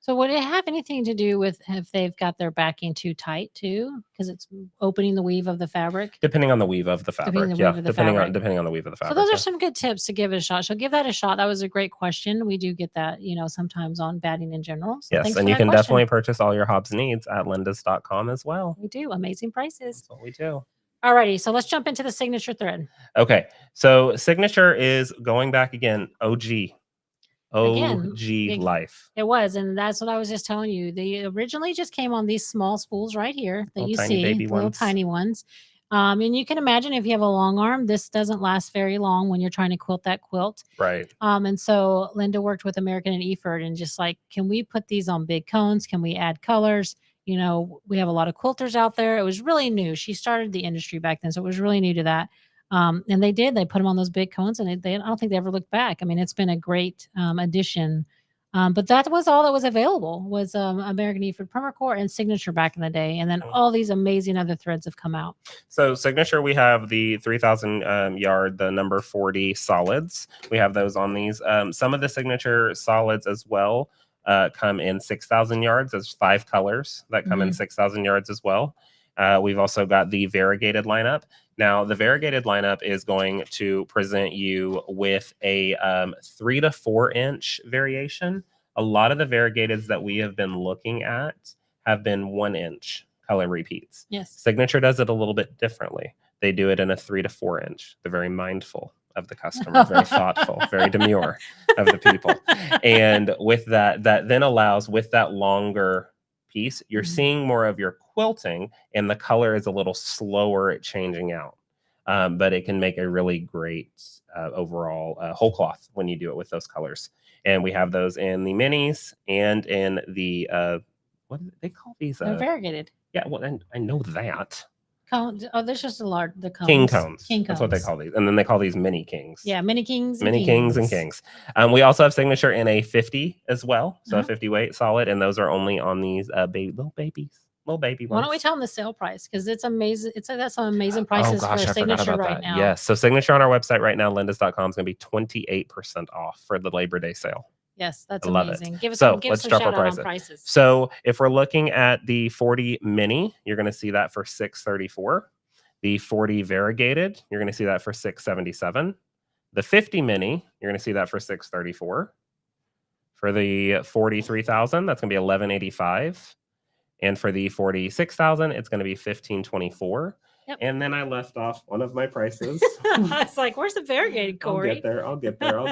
So would it have anything to do with if they've got their backing too tight too? Because it's opening the weave of the fabric? Depending on the weave of the fabric. Depending on the Yeah, weave of the depending fabric. on the weave of the So fabric. those yeah. are some good tips to give it a shot. So give that a shot. That was a great question. We do get that, sometimes on batting in general. So Yes, thanks and for you that can question. definitely purchase all your Hobbs needs at lindas.com as well. We do. Amazing prices. That's what we do. Alrighty, so let's jump into the signature thread. Okay, so signature is going back again, OG Again, life. It was, and that's what I was just telling you. They originally just came on these small spools right here that Little you tiny see, baby little ones. tiny ones. And you can imagine if you have a long arm, this doesn't last very long when you're trying to quilt that quilt. Right. And so Linda worked with American and Eford and just like, can we put these on big cones? Can we add colors? We have a lot of quilters out there. It was really new. She started the industry back then, so it was really new to that. And they put them on those big cones, and I don't think they ever looked back. I mean, it's been a great addition. But that was all that was available was American Eford Permacore and Signature back in the day, and then all these amazing other threads have come out. So signature, we have the 3,000 yard, the number 40 solids. We have those on these. Some of the signature solids as well come in 6,000 yards. There's 5 colors that come in 6,000 yards as well. We've also got the variegated lineup. Now, the variegated lineup is going to present you with a 3 to 4 inch variation. A lot of the variegateds that we have been looking at have been 1 inch color repeats. Yes. Signature does it a little bit differently. They do it in a 3 to 4 inch. They're very mindful of the customer, very thoughtful, very demure of the people. And with that then allows, with that longer piece, you're seeing more of your quilting, and the color is a little slower at changing out. But it can make a really great overall whole cloth when you do it with those colors. And we have those in the minis and in the what do they call these? They're variegated. Yeah, well, and I know that. There's just the cones. King cones. King That's what they cones. call these. And then they call these mini kings. Yeah, mini kings. Mini kings and kings. We also have signature in a 50 as well. So a 50 weight solid. And those are only on these little baby ones. Why don't we tell them the sale price? Because it's amazing. That's some amazing prices I for forgot signature about right that. now. Yes. So signature on our website right now, lindas.com, is going to be 28% off for the Labor Day sale. Yes, that's I love amazing. it. Give us So give let's us a drop shout our out on prices. So if we're looking at the 40 mini, you're going to see that for $634. The 40 variegated, you're going to see that for $677. The 50 mini, you're going to see that for $634. For the 43,000, that's going to be $1185. And for the 46,000, it's going to be $1524. Yep. And then I left off one of my prices. I was like, where's the variegated, Corey? I'll get there.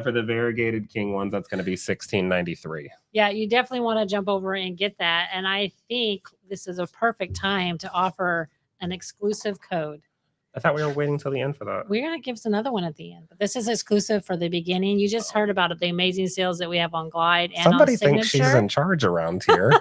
For the variegated king ones, that's going to be $1693. Yeah, you definitely want to jump over and get that. And I think this is a perfect time to offer an exclusive code. I thought we were waiting till the end for that. We're going to give us another one at the end, but this is exclusive for the beginning. You just heard about the amazing sales that we have on Glide and Somebody on Signature. thinks she's in charge around here.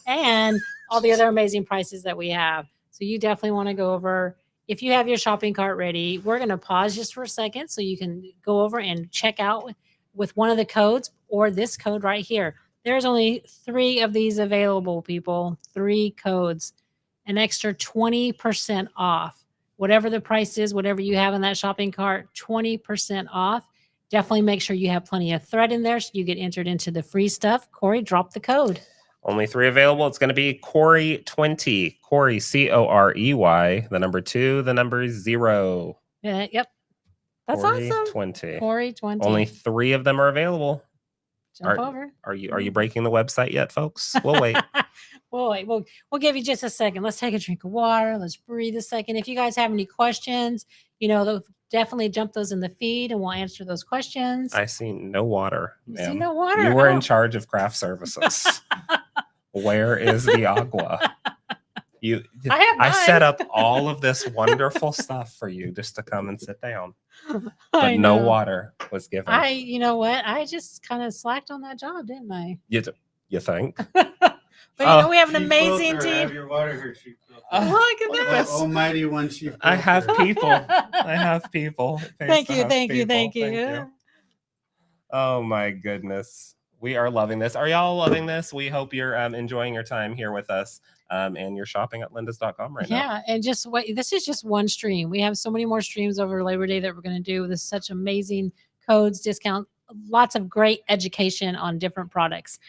And all the other amazing prices that we have. So you definitely want to go over. If you have your shopping cart ready, we're going to pause just for a second so you can go over and check out with one of the codes or this code right here. There's only 3 of these available, people. 3 codes. An extra 20% off. Whatever the price is, whatever you have in that shopping cart, 20% off. Definitely make sure you have plenty of thread in there so you get entered into the free stuff. Corey, drop the code. Only 3 available. It's going to be Corey 20. Corey, Corey, the number 2, the number 0. Yeah, yep. That's Corey awesome. 20. Corey 20. Only 3 of them are available. Jump over. Are you breaking the website yet, folks? We'll wait. We'll wait. We'll give you just a second. Let's take a drink of water. Let's breathe a second. If you guys have any questions, definitely jump those in the feed and we'll answer those questions. I see no water. You see no water? You were in charge of craft services. Where is the agua? I set up all of this wonderful stuff for you just to come and sit down. But no water was given. You know what? I just kind of slacked on that job, didn't I? You think? But we have an amazing team. Have your water here, Look at this. Almighty one, Chief. I have people. I have people. Thank you. Oh my goodness. We are loving this. Are y'all loving this? We hope you're enjoying your time here with us. And you're shopping at lindas.com right now. Yeah, and just wait. This is just one stream. We have so many more streams over Labor Day that we're going to do with such amazing codes, discount lots of great education on different products.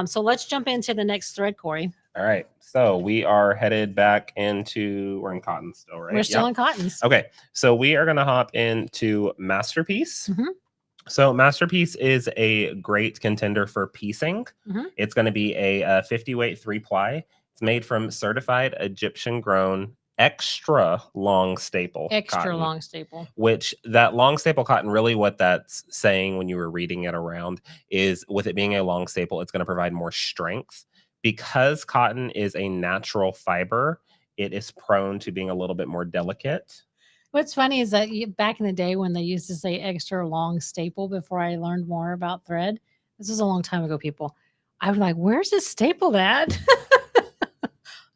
So let's jump into the next thread, Corey. All right. So we are headed back into, we're in cotton still, right? We're still Yep. in cottons. Okay. So we are going to hop into Masterpiece. Mhm. So Masterpiece is a great contender for piecing. Mhm. It's going to be a 50 weight 3-ply. It's made from certified Egyptian grown extra long staple Extra cotton, long staple. which that long staple cotton, really what that's saying when you were reading it around is with it being a long staple, it's going to provide more strength. Because cotton is a natural fiber, it is prone to being a little bit more delicate. What's funny is that back in the day when they used to say extra long staple before I learned more about thread, this was a long time ago, people. I was like, where's this staple at?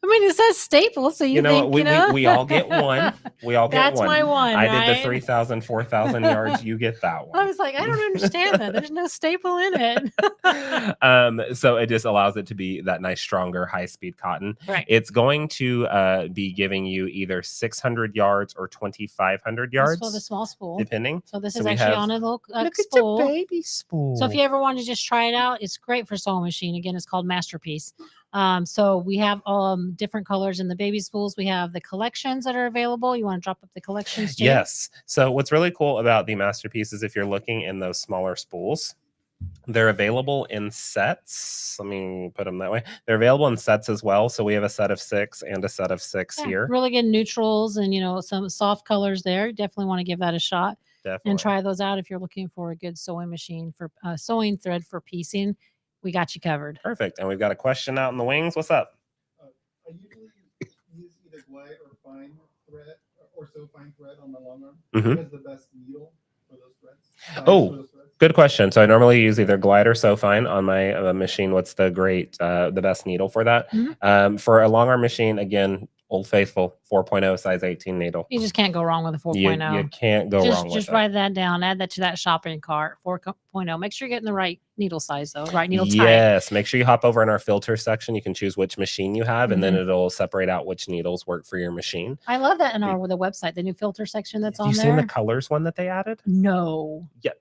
I mean, it says staple, so you think, we all get one. We all get That's one. my one, I did right? the 3,000, 4,000 yards. You get that one. I was like, I don't understand that. There's no staple in it. So it just allows it to be that nice, stronger, high-speed cotton. Right. It's going to be giving you either 600 yards or 2,500 yards. That's for the small spool. Depending. So this So is we actually have- on a little Look spool. at your baby spool. So if you ever want to just try it out, it's great for sewing machine. Again, it's called Masterpiece. So we have different colors in the baby spools. We have the collections that are available. You want to drop up the collections too? Yes. So what's really cool about the Masterpiece is if you're looking in those smaller spools, they're available in sets. Let me put them that way. They're available in sets as well. So we have a set of 6 and a set of 6 Yeah, here. really good neutrals and some soft colors there. You definitely want to give that a shot. Definitely. And try those out if you're looking for a good sewing machine for sewing thread for piecing. We got you covered. Perfect. And we've got a question out in the wings. What's up? I usually use either glide or fine thread or so fine thread on my long arm. Mhm. What is the best needle for those threads? Oh, For those threads? Good question. So I normally use either glide or Sofine on my machine. What's the best needle for that? Mhm. For a long arm machine, again, Old Faithful 4.0 size 18 needle. You just can't go wrong with a 4.0. You can't go wrong with Just it. write that down. Add that to that shopping cart. 4.0. Make sure you're getting the right needle size though. Right needle type. Yes, make sure you hop over in our filter section. You can choose which machine you have, and then Mhm. it'll separate out which needles work for your machine. I love that in the website, the new filter section that's Have on you there. seen the colors one that they added? No. Yeah.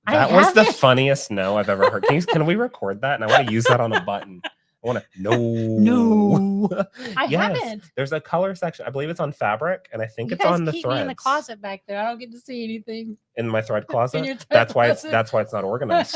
I That was the haven't. funniest no I've ever heard. Can we record that? And I want to use that on a button. I want to No. I Yes, haven't. there's a color section. I believe it's on fabric, and I think You it's guys on the keep threads. me in the closet back there. I don't get to see anything. In my thread closet. your thread That's closet. why it's not organized.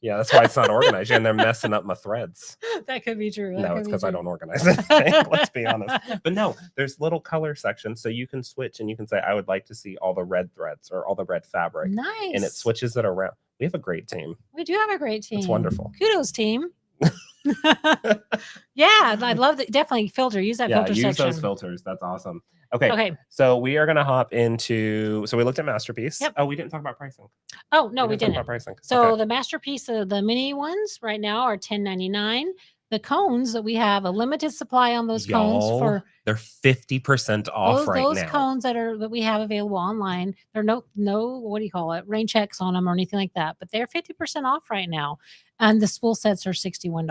Yeah, that's why it's not organized. And they're messing up my threads. That could be true. No, it's because I don't organize anything. Let's be honest. But no, there's little color sections, so you can switch and you can say, I would like to see all the red threads or all the red fabric, Nice. and it switches it around. We have a great team. We do have a great team. It's wonderful. Kudos, team. Yeah, I love that. Definitely filter. Use that Yeah, filter use section. those filters. That's awesome. Okay. Okay. So we are gonna hop into. So we looked at Masterpiece. Yep. Oh, we didn't talk about pricing. Oh no, we talk didn't. about pricing. So Okay. the Masterpiece, the mini ones right now are $10.99. The cones that we have a limited supply on those cones Y'all, for they're 50% off right those now. cones that we have available online. There are no what do you call it, rain checks on them or anything like that, but they're 50% off right now. And the spool sets are $61.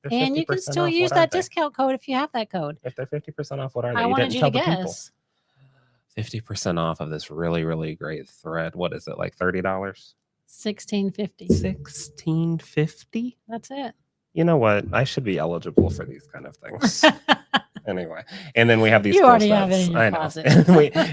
They're And you can 50% still off. use What are that they? discount code if you have that code. If they're 50% off, what are they? I wanted didn't you tell to the people. guess. 50% off of this really, really great thread. What is it, like $30? $16.50. $16.50? That's it. You know what? I should be eligible for these kind of things. Anyway, and then we have these You spool already sets. have it in your I know. closet.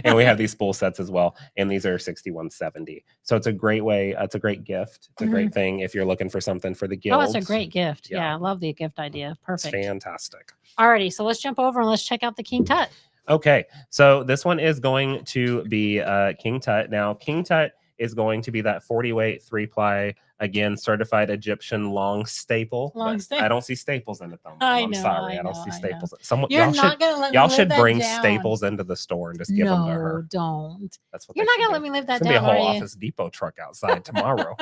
and we have these spool sets as well, and these are $61.70. So it's a great way. It's a great gift. It's a great thing if you're looking for something for the guild. Oh, it's a great gift. Yeah. Yeah, I love the gift idea. It's Perfect. fantastic. Alrighty, so let's jump over and let's check out the King Tut. Okay, so this one is going to be King Tut. Now, King Tut is going to be that 40 weight 3-ply, again, certified Egyptian long staple. Long But staple. I don't see staples in it though. Mom. I I'm know, sorry, I I don't know, see I staples. know. Someone, You're y'all not should gonna let me y'all live should that bring down. staples into the store and just give them to No, her. don't. That's what You're they not should gonna do. let me live that It's gonna down, be a whole are you? Office Depot truck outside tomorrow.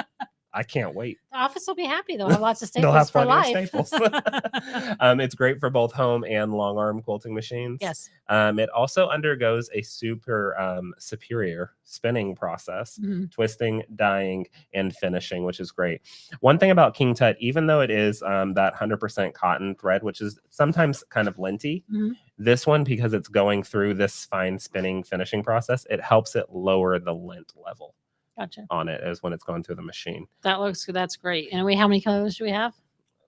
I can't wait. The office will be happy. They'll have lots of They'll staples have for plenty life. of staples. It's great for both home and long arm quilting machines. Yes. It also undergoes a superior spinning process, Mhm. twisting, dyeing, and finishing, which is great. One thing about King Tut, even though it is that 100% cotton thread, which is sometimes kind of linty, Mhm. this one, because it's going through this fine spinning finishing process, it helps it lower the lint level. Gotcha. on it is when it's going through the machine. That's great. And how many colors do we have?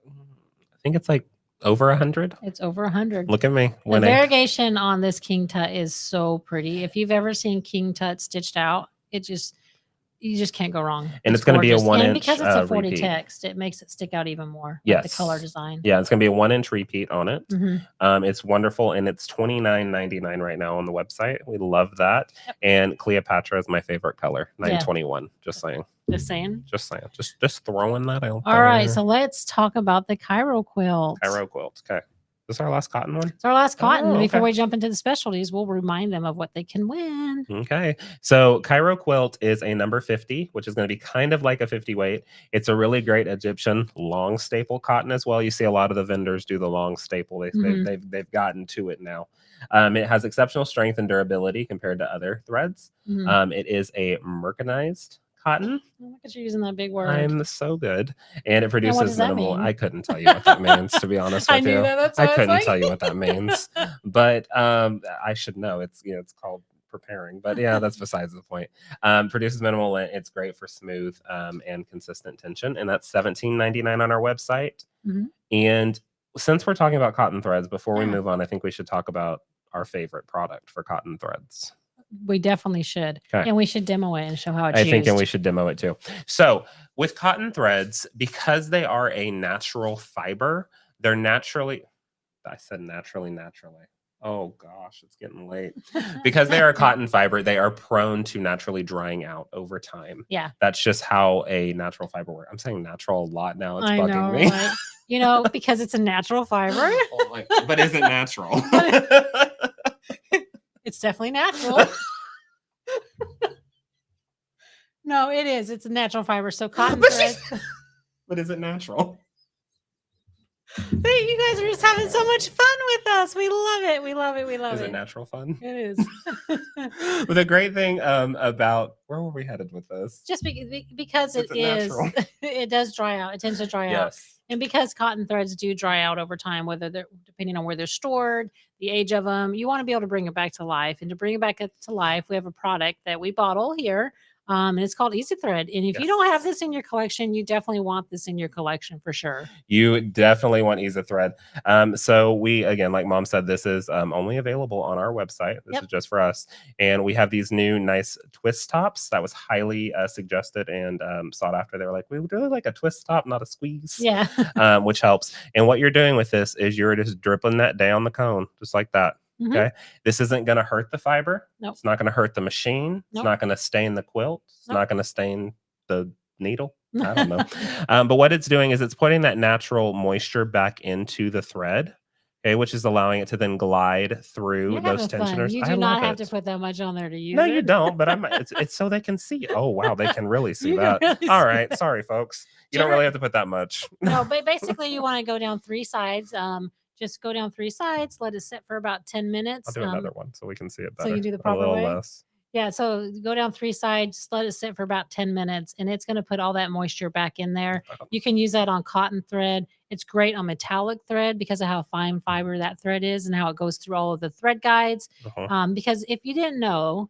I think it's like over 100. It's over 100. Look at me The winning. variegation on this King Tut is so pretty. If you've ever seen King Tut stitched out, you just can't go wrong. And it's going to be a gorgeous. 1 And inch because it's a 40 repeat. text, it makes it stick out even more. Yes. Like the color design. Yeah, it's going to be a 1 inch repeat on it. Mhm. It's wonderful, and it's $29.99 right now on the website. We love that. Yep. And Cleopatra is my favorite color. $9.21. Just saying. Just saying. Just saying. Just throwing that out. All right, so let's talk about the Cairo quilt. Cairo quilt. Okay. This is our last cotton one? It's our last cotton. Oh, Before okay. we jump into the specialties, we'll remind them of what they can win. Okay. So Cairo quilt is a number 50, which is going to be kind of like a 50 weight. It's a really great Egyptian long staple cotton as well. You see a lot of the vendors do the long staple. They've gotten to it now. It has exceptional strength and durability compared to other threads. It is a mercanized cotton. Look at you using that big word. I'm so good. And it produces that minimal. mean? I couldn't tell you what that means, to be honest with I knew you. that. That's I why couldn't like... tell you what that means. But I should know. It's it's called preparing. But yeah, that's besides the point. Produces minimal lint. It's great for smooth and consistent tension. And that's $17.99 on our website. And since we're talking about cotton threads, before we move on, I think we should talk about our favorite product for cotton threads. We definitely should. Okay. And we should demo it and show how it's I used. think, and we should demo it too. So with cotton threads, because they are a natural fiber, they're naturally, I said naturally. Oh gosh, it's getting late. Because they are cotton fiber, they are prone to naturally drying out over time. Yeah. That's just how a natural fiber works. I'm saying natural a lot now. It's I bugging know, me. right? Because it's a natural fiber. But is it natural? It's definitely natural. No, it is. It's a natural fiber. So cotton thread. But is it natural? You guys are just having so much fun with us. We love it. We love it. We love Is it. it natural fun? It is. But the great thing about where were we headed with this? Just because it is, natural? It does dry out. It tends to dry out. Yes. And because cotton threads do dry out over time, whether they're depending on where they're stored, the age of them, you want to be able to bring it back to life. And to bring it back to life, we have a product that we bottle here. And it's called Easy Thread. And if you don't have this in your collection, you definitely want this in your collection for sure. You definitely want Easy Thread. So we, again, like Mom said, this is only available on our website. This is just for us. And we have these new nice twist tops that was highly suggested and sought after. They were like, we would really like a twist top, not a squeeze. Yeah. Which helps. And what you're doing with this is you're just dripping that down the cone, just like that. Okay. This isn't going to hurt the fiber. Nope. It's not going to hurt the machine. It's not going to stain the quilt. It's not going to stain the needle. I don't know. But what it's doing is it's putting that natural moisture back into the thread. Okay, which is allowing it to then glide through those tensioners. You do not have to put that much on there to use it. No, you don't. But it's so they can see. Oh wow, they can really see that. Really All right, sorry folks. You don't really have to put that much. No, but basically you want to go down 3 sides. Just go down 3 sides, let it sit for about 10 minutes. I'll do another one so we can see it better. So you do the a proper little way? less. Yeah, so go down 3 sides, let it sit for about 10 minutes, and it's going to put all that moisture back in there. You can use that on cotton thread. It's great on metallic thread because of how fine fiber that thread is and how it goes through all of the thread guides. Because if you didn't know,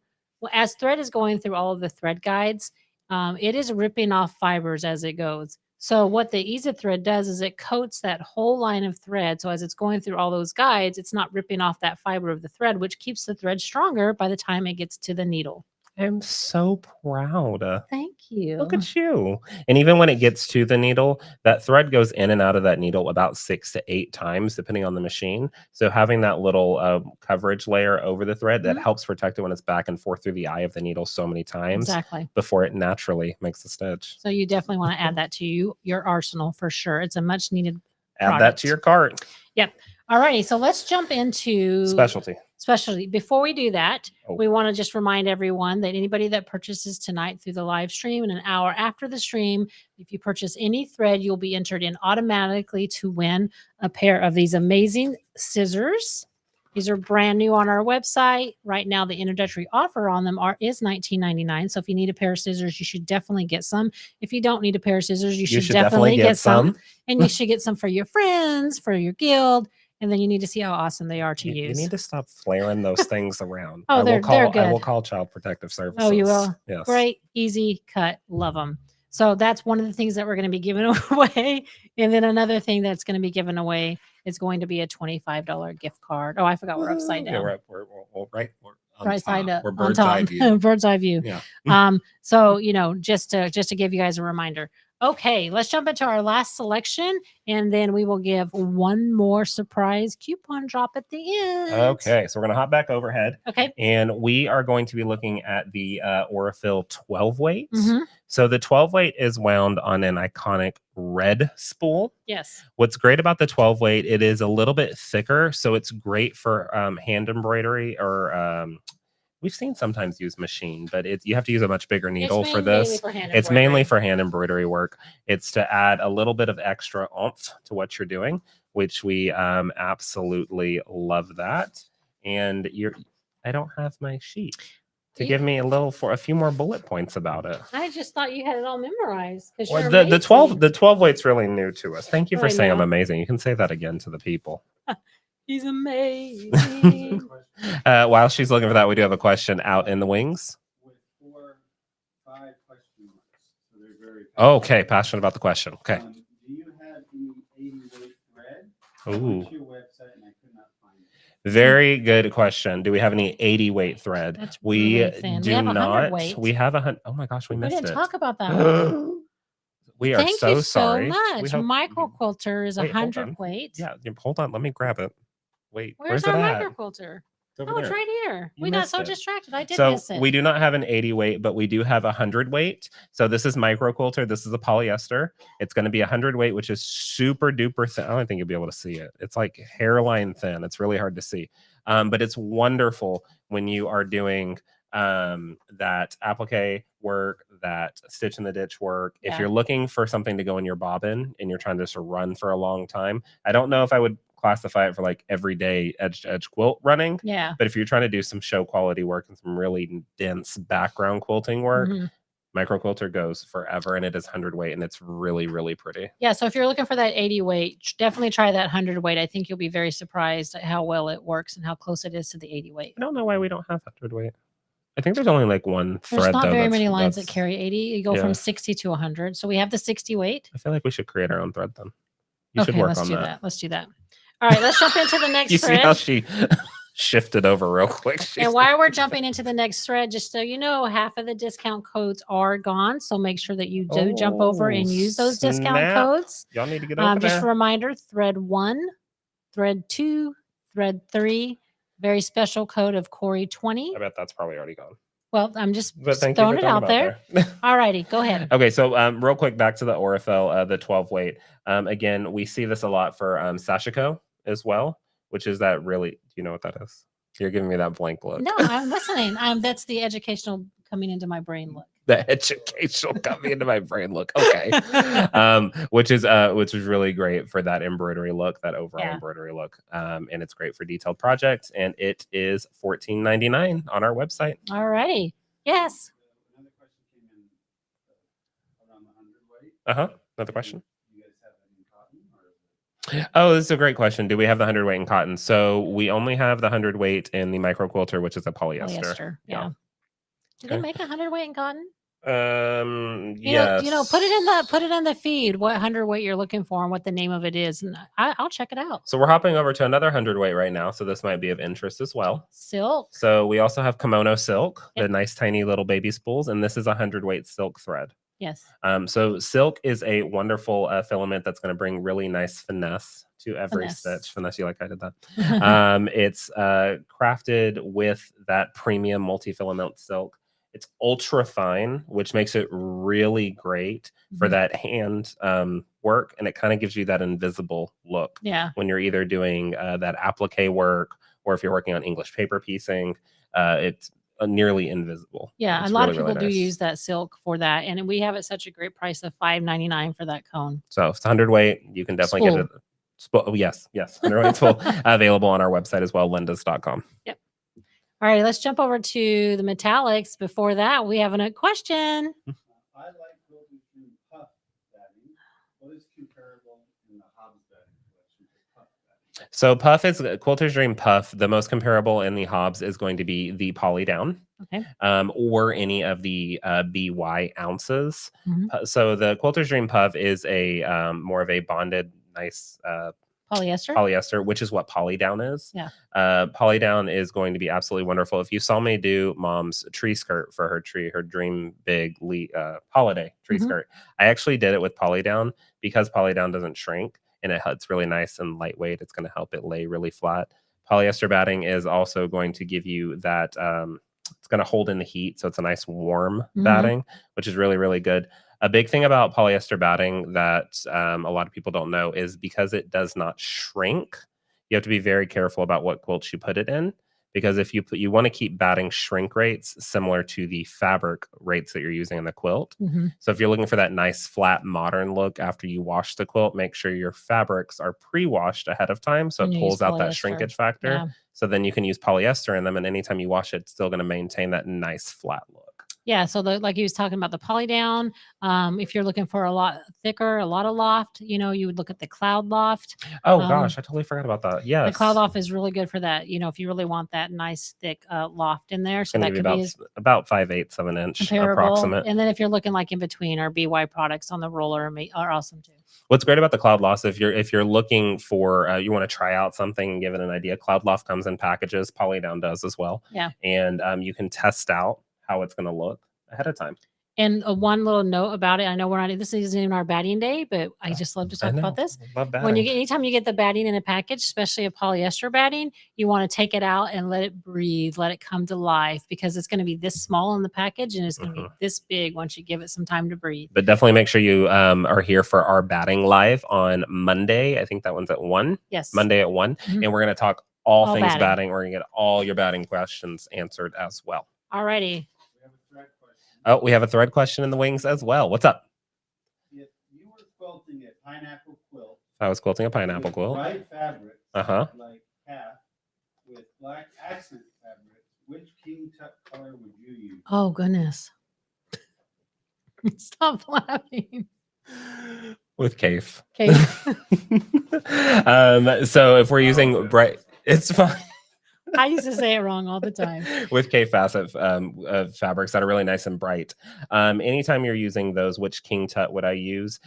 as thread is going through all of the thread guides, it is ripping off fibers as it goes. So what the Easy Thread does is it coats that whole line of thread. So as it's going through all those guides, it's not ripping off that fiber of the thread, which keeps the thread stronger by the time it gets to the needle. I'm so proud. Thank you. Look at you. And even when it gets to the needle, that thread goes in and out of that needle about 6 to 8 times, depending on the machine. So having that little coverage layer over the thread, that helps protect it when it's back and forth through the eye of the needle so many times before it naturally makes the stitch. So you definitely want to add that to your arsenal for sure. It's a much needed product. Add that to your cart. Yep. All righty. So let's jump into specialty. Before we do that, we want to just remind everyone that anybody that purchases tonight through the live stream and an hour after the stream, if you purchase any thread, you'll be entered in automatically to win a pair of these amazing scissors. These are brand new on our website. Right now, the introductory offer on them is $19.99. So if you need a pair of scissors, you should definitely get some. If you don't need a pair of scissors, you should definitely get some. And you should get some for your friends, for your guild. and then you need to see how awesome they are to You use. need to stop flaring those things around. Oh, they're I will good. call Child Protective Services. Oh, you will? Yes. Great, easy cut. Love them. So that's one of the things that we're going to be giving away. And then another thing that's going to be given away is going to be a $25 gift card. Oh, I forgot we're upside down. Yeah, we're right. We're on Right top. side up, We're on bird's top. eye view. Bird's eye view. Yeah. So just to give you guys a reminder. Okay, let's jump into our last selection, and then we will give one more surprise coupon drop at the end. Okay, so we're gonna hop back overhead. Okay. And we are going to be looking at the Orail 12 weight. Mhm. So the 12 weight is wound on an iconic red spool. Yes. What's great about the 12 weight, it is a little bit thicker, so it's great for hand embroidery or we've seen sometimes use machine, but you have to use a much bigger needle for this. It's mainly for hand embroidery work. It's to add a little bit of extra oomph to what you're doing, which we absolutely love that. And I don't have my sheet to give me a few more bullet points about it. I just thought you had it all memorized. Well, the 12 weight's really new to us. Thank you for I saying I'm know. amazing. You can say that again to the people. He's amazing. While she's looking for that, we do have a question out in the wings. With 4, 5 question marks. So they're very Okay, passionate about the question. Okay. do you have any 80-weight thread? I Ooh. went to your website and I could not find it. Very good question. Do we have any 80 weight thread? That's We really thin. do We have 100 not. weight. We have 100. Oh my gosh, we We missed didn't it. talk about that one. We are Thank so you sorry. so We much. hope- Micro quilter is Wait, hold 100 on. weight. Yeah, hold on. Let me grab it. Wait, Where's it our at? micro quilter? It's over Oh, it's there. right here. You We got missed so it. distracted. I did So miss it. we do not have an 80 weight, but we do have 100 weight. So this is micro quilter. This is a polyester. It's going to be 100 weight, which is super duper thin. I don't think you'll be able to see it. It's like hairline thin. It's really hard to see. But it's wonderful when you are doing that applique work, that stitch in the ditch work. If Yeah. you're looking for something to go in your bobbin and you're trying to just run for a long time, I don't know if I would classify it for like everyday edge to edge quilt running. Yeah. But if you're trying to do some show quality work and some really dense background quilting work, Mhm. micro quilter goes forever, and it is 100 weight, and it's really, really pretty. Yeah. So if you're looking for that 80 weight, definitely try that 100 weight. I think you'll be very surprised at how well it works and how close it is to the 80 weight. I don't know why we don't have 100 weight. I think there's only like one thread. There's not though, very many lines that that's- carry 80. You go yeah. from 60 to 100. So we have the 60 weight. I feel like we should create our own thread then. You should Okay, work let's on do that. that. Let's do that. All right, let's jump into the next You see thread. how she shifted over real quick? And while we're jumping into the next thread, just so you know, half of the discount codes are gone. So make sure that you do jump over and use those discount snap. codes. Y'all need to get over Just a there. reminder, thread 1, thread 2, thread 3, very special code of Corey 20. I bet that's probably already gone. Well, I'm just But thank you throwing for it talking out about there. that. All righty, go ahead. Okay, so real quick, back to the Orail, the 12 weight. Again, we see this a lot for Sashiko as well, which is that really, do you know what that is? You're giving me that blank look. No, I'm listening. That's the educational coming into my brain look. The educational got me into my brain look. Okay. Which is really great for that embroidery look, that overall embroidery look. And it's great for detailed projects. And it is $14.99 on our website. All righty. Yes. Another question came in around the 100 weight. Another question. Do you guys have any cotton? Or Oh, this is a great question. Do we have the 100 weight in cotton? So we only have the 100 weight in the micro quilter, which is a polyester. Yeah. Do they make 100 weight in cotton? Yes. Put it in the feed what 100 weight you're looking for and what the name of it is, and I'll check it out. So we're hopping over to another 100 weight right now. So this might be of interest as well. Silk. So we also have Kimono silk, Yep. the nice tiny little baby spools, and this is a 100 weight silk thread. Yes. So silk is a wonderful filament that's going to bring really nice finesse to every Finesse. stitch. Finesse, you like I did that. It's crafted with that premium multi-filament silk. It's ultra fine, which makes it really great for that hand work, and it kind of gives you that invisible look. Yeah. When you're either doing that applique work, or if you're working on English paper piecing, it's nearly invisible. Yeah, It's a lot really, of people really do nice. use that silk for that, and we have it such a great price of $5.99 for that cone. So if it's 100 weight, you can definitely get it. Oh, yes, 100 weight full, available on our website as well, lendas.com. Yep. All right, let's jump over to the metallics. Before that, we have a question. I like quilting through puff batting. What is comparable in the Hobbs batting collection to puff batting? So puff is Quilter's Dream Puff. The most comparable in the Hobbs is going to be the Poly Down, Okay. or any of the BY ounces. Mhm. So the Quilter's Dream Puff is a more of a bonded, nice Polyester. which is what Poly Down is. Yeah. Poly Down is going to be absolutely wonderful. If you saw me do Mom's tree skirt for her dream big holiday tree Mhm. skirt, I actually did it with Poly Down because Poly Down doesn't shrink and it's really nice and lightweight. It's going to help it lay really flat. Polyester batting is also going to give you that. It's going to hold in the heat, so it's a nice warm Mhm. batting, which is really, really good. A big thing about polyester batting that a lot of people don't know is because it does not shrink, you have to be very careful about what quilts you put it in. Because if you want to keep batting shrink rates similar to the fabric rates that you're using in the quilt. Mhm. So if you're looking for that nice flat modern look after you wash the quilt, make sure your fabrics are pre-washed ahead of time so And it you use pulls out that polyester. shrinkage factor. Yeah. So then you can use polyester in them, and anytime you wash it, it's still going to maintain that nice flat look. Yeah, so like he was talking about the poly down. If you're looking for a lot thicker, a lot of loft, you would look at the cloud loft. Oh gosh, I totally forgot about that. The Yes. cloud loft is really good for that. If you really want that nice thick loft in there, It's so going that to be could be about 5/8 of an inch comparable. approximate. And then if you're looking like in between, our BY products on the roller are awesome too. What's great about the Cloud Loft, if you're looking for you want to try out something and give it an idea, Cloud Loft comes in packages. Polydown does as well. Yeah. And you can test out how it's going to look ahead of time. And one little note about it, I know this isn't even our batting day, but I just love to talk about this. Love batting. Anytime you get the batting in a package, especially a polyester batting, you want to take it out and let it breathe, let it come to life, because it's going to be this small in the package and it's going to be this big once you give it some time to breathe. But definitely make sure you are here for our batting live on Monday. I think that one's at 1. Yes. Monday at 1. Mhm. And we're going to talk all things batting. batting. We're going to get all your batting questions answered as well. Alrighty. Oh, we have a thread question in the wings as well. What's up? If you were quilting a pineapple quilt, I was quilting a pineapple with quilt. bright fabric, Uh-huh. like calf, with black accent fabric, which king tut color would you use? Oh goodness. Stop laughing. With Cave. Okay. So if we're using bright, it's fine. I used to say it wrong all the time. With K facet fabrics that are really nice and bright. Anytime you're using those, which king tut would I use?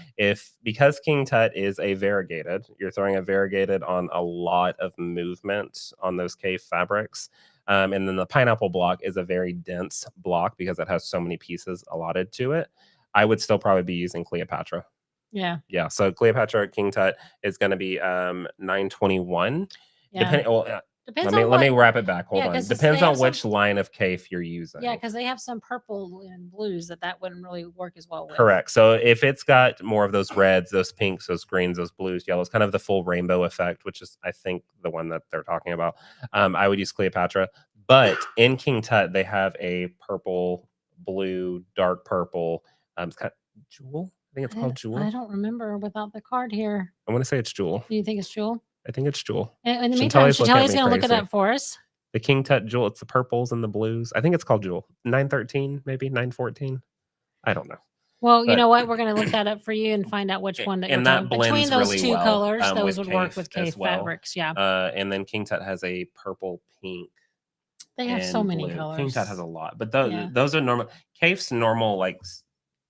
Because king tut is a variegated, you're throwing a variegated on a lot of movement on those K fabrics. And then the pineapple block is a very dense block because it has so many pieces allotted to it. I would still probably be using Cleopatra. Yeah. Yeah. So Cleopatra king tut is going to be 921. Yeah. Depending, let me wrap it back. Hold on. 'cause Depends they on have which line of CAFE you're using. Yeah, because they have some purple and blues that wouldn't really work as well with. Correct. So if it's got more of those reds, those pinks, those greens, those blues, yellows, kind of the full rainbow effect, which is, I think, the one that they're talking about, I would use Cleopatra. But in King Tut, they have a purple, blue, dark purple. It's kind of Jewel. I think it's called Jewel. I don't remember without the card here. I want to say it's Jewel. Do you think it's Jewel? I think it's Jewel. In the meantime, Chantelli's going to look it up for us. The King Tut Jewel, it's the purples and the blues. I think it's called Jewel. 913, maybe 914. I don't know. Well, you know what? We're going to look that up for you and find out which one that and that blends between those really two well, colors. Those with would work Cafe with Cafe well. fabrics. Yeah. And then King Tut has a purple, pink. They have so many blue. colors. King Tut has a lot, but those are normal. Cafe's normal, like,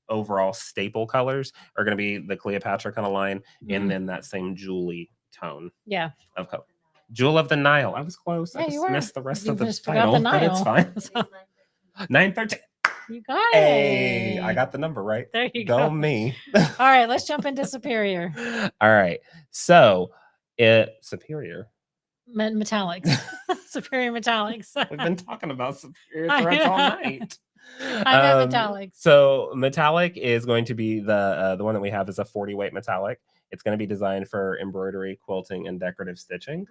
overall staple colors are going to be the Cleopatra kind of line, and then that same jewelly tone. Yeah. Of color. Jewel of the Nile. I was close. Yeah, I just missed the rest of the title, but it's fine. 913. You got Hey, it. I got the number right. There you go. Go me. All right, let's jump into Superior. All right. So, Superior. Metallics. Superior Metallics. We've been talking about Superior threads all night. I got metallics. So metallic is going to be the one that we have is a 40 weight metallic. It's going to be designed for embroidery, quilting, and decorative stitching.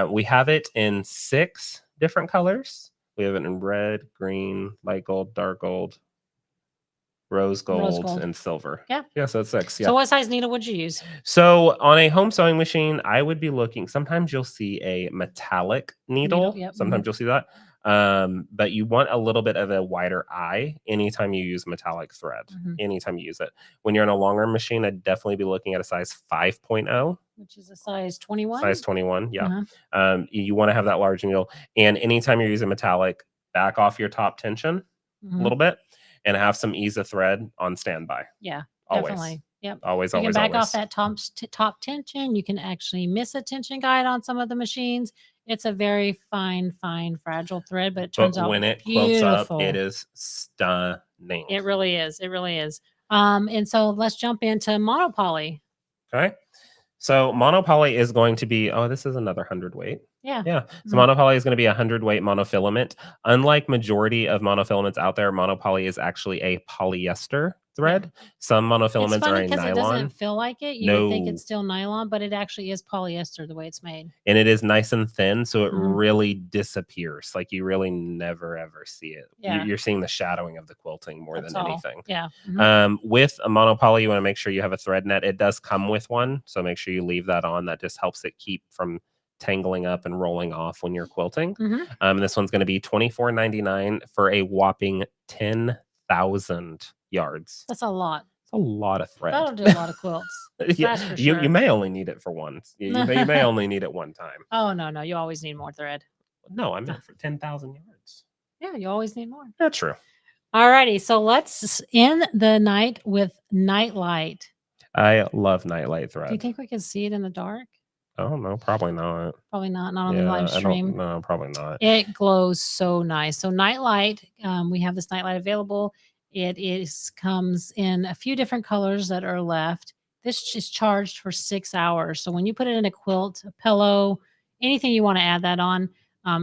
We have it in 6 different colors. We have it in red, green, light gold, dark gold, rose gold, and silver. Yeah, so it's 6. Yeah. So what size needle would you use? So on a home sewing machine, I would be looking, sometimes you'll see a metallic needle. Yep. Sometimes you'll see that. But you want a little bit of a wider eye anytime you use metallic thread, anytime you use it. When you're in a longer machine, I'd definitely be looking at a size 5.0. which is a size 21. Size 21. Yeah. Uh-huh. You want to have that large needle. And anytime you're using metallic, back off your top tension a Mhm. little bit and have some ease of thread on standby. Yeah, Always. definitely. Yep. Always, You can always, back always. off that top tension. You can actually miss a tension guide on some of the machines. It's a very fine, fragile thread, but it turns But out when it quilts beautiful. up, it is stunning. It really is. It really is. And so let's jump into monopoly. Okay. So monopoly is going to be, oh, this is another 100 weight. Yeah. Yeah. So Mhm. monopoly is going to be a 100 weight monofilament. Unlike majority of monofilaments out there, monopoly is actually a polyester thread. Some It's monofilaments are funny a because it doesn't nylon. feel like it. You would think No. it's still nylon, but it actually is polyester the way it's made. And it is nice and thin, so it Mhm. really disappears. Like you really never ever see it. Yeah. You're seeing the shadowing of the quilting more That's than all. anything. Yeah. Mhm. With a monopoly, you want to make sure you have a thread net. It does come with one, so make sure you leave that on. That just helps it keep from tangling up and rolling off when you're quilting. Mhm. This one's going to be $24.99 for a whopping 10,000 yards. That's a lot. It's a lot of thread. That'll do a lot of quilts. Yeah, That's for you sure. may only need it for once. You may only need it one time. Oh, no. You always need more thread. No, I meant for 10,000 yards. Yeah, you always need more. That's true. Alrighty, so let's end the night with Nightlight. I love nightlight thread. Do you think we can see it in the dark? Oh no, probably not. Probably not on the live stream. No, probably not. It glows so nice. So Nightlight, we have this Nightlight available. Comes in a few different colors that are left. This is charged for 6 hours. So when you put it in a quilt, a pillow, anything you want to add that on,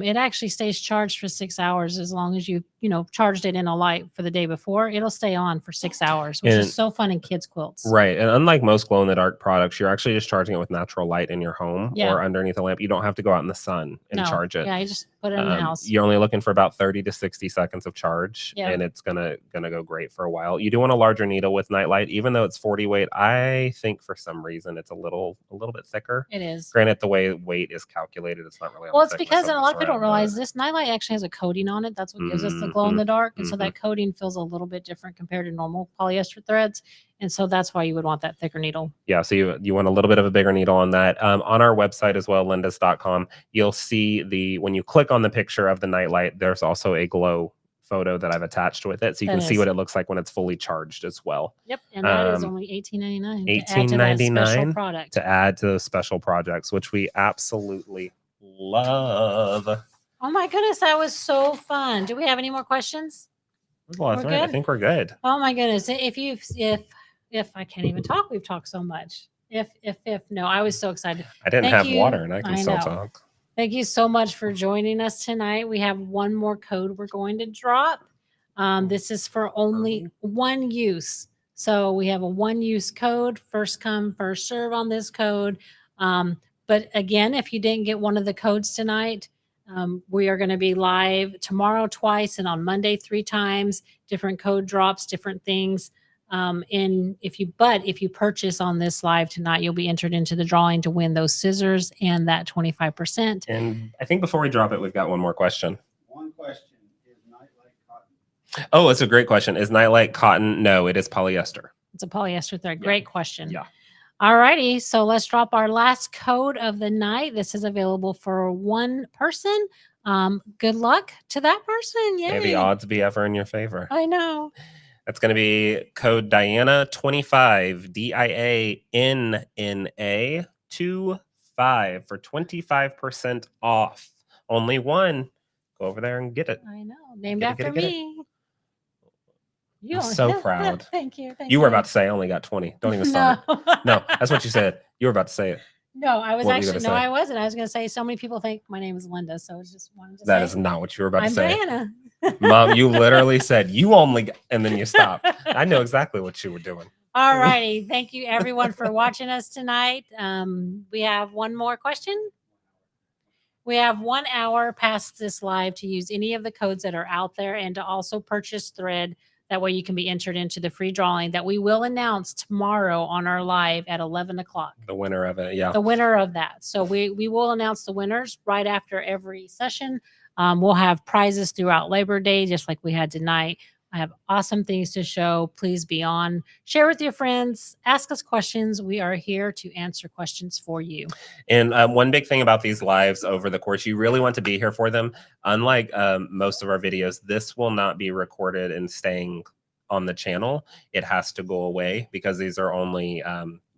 it actually stays charged for 6 hours as long as you charged it in a light for the day before. It'll stay on for 6 hours, which is so fun in kids' quilts. Right. And unlike most glow in the dark products, you're actually just charging it with natural light in your home or underneath a lamp. You don't have to go out in the sun and charge it. Yeah, you just put it in the house. You're only looking for about 30 to 60 seconds of charge, and it's gonna go great for a while. You do want a larger needle with nightlight, even though it's 40 weight. I think for some reason it's a little bit thicker. It is. Granted, the way weight is calculated, it's not really. Well, it's because a lot of people don't realize this Nightlight actually has a coating on it. That's what gives us the glow in the dark. And so that coating feels a little bit different compared to normal polyester threads. And so that's why you would want that thicker needle. Yeah. So you want a little bit of a bigger needle on that. On our website as well, lindas.com, you'll see when you click on the picture of the Nightlight, there's also a glow photo that I've attached with it. So you can see what it looks like when it's fully charged as well. Yep. And that is only $18.99. $18.99 to add to those special projects, which we absolutely love. Oh my goodness, that was so fun. Do we have any more questions? Well, I think we're good. Oh my goodness. If I can't even talk, we've talked so much. No, I was so excited. I didn't have water and I can still talk. Thank you so much for joining us tonight. We have one more code we're going to drop. This is for only one use. So we have a one-use code, first come, first serve on this code. But again, if you didn't get one of the codes tonight, we are going to be live tomorrow twice and on Monday 3 times, different code drops, different things. If you purchase on this live tonight, you'll be entered into the drawing to win those scissors and that 25%. And I think before we drop it, we've got one more question. One question. Is Nightlight cotton? Oh, it's a great question. Is Nightlight cotton? No, it is polyester. It's a polyester thread. Yeah. Great question. Yeah. All righty. So let's drop our last code of the night. This is available for one person. Good luck to that person. Yay. May the odds be ever in your favor. I know. That's going to be code Diana25, DIANNA 25 for 25% off. Only one. Go over there and get it. I know. Named Get after it. me. I'm so proud. Thank you. You were about to say I only got 20. Don't even start. No, that's what you said. You were about to say it. No, I was What were you actually, gonna say? I wasn't. I was going to say so many people think my name is Linda. So it's just wanted to That say. is not what you were about to I'm say. Diana. Mom, you literally said you only, and then you stopped. I know exactly what you were doing. All righty. Thank you everyone for watching us tonight. We have one more question. We have 1 hour past this live to use any of the codes that are out there and to also purchase thread. That way you can be entered into the free drawing that we will announce tomorrow on our live at 11 o'clock. The winner of it, yeah. The winner of that. So we will announce the winners right after every session. We'll have prizes throughout Labor Day, just like we had tonight. I have awesome things to show. Please be on. Share with your friends. Ask us questions. We are here to answer questions for you. And one big thing about these lives over the course, you really want to be here for them. Unlike most of our videos, this will not be recorded and staying on the channel. It has to go away because these are only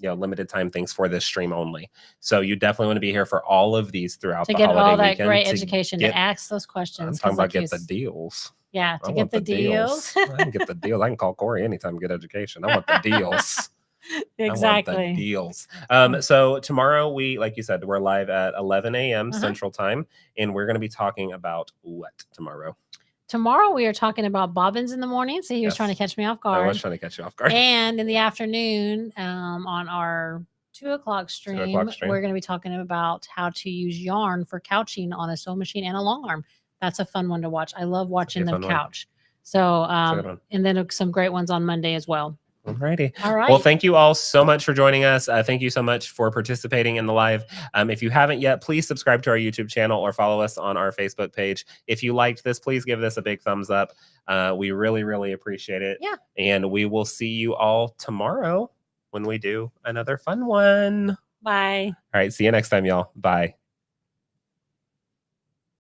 limited time things for this stream only. So you definitely want to be here for all of these throughout To the get holiday all that weekend great education, to ask those I'm questions. talking 'cause about like get you the s- deals. Yeah, I to want get the deals. I can get the deals. I can call Corey anytime to get education. I want the deals. I want the Exactly. deals. So tomorrow like you said, we're live at 11 a.m. Central Time, and we're going to be talking about what tomorrow? Tomorrow we are talking about bobbins in the morning. So he was trying to Yes. catch me off I was guard. trying to catch you off guard. And in the afternoon, on our 2 o'clock stream, stream. we're going to be talking about how to use yarn for couching on a sewing machine and a long arm. That's a fun one to watch. I love watching them fun one. couch. So, a good one. and then some great ones on Monday as well. Alrighty. All right. Well, thank you all so much for joining us. Thank you so much for participating in the live. If you haven't yet, please subscribe to our YouTube channel or follow us on our Facebook page. If you liked this, please give this a big thumbs up. We really, really appreciate it. Yeah. And we will see you all tomorrow when we do another fun one. Bye. All right. See you next time, y'all. Bye.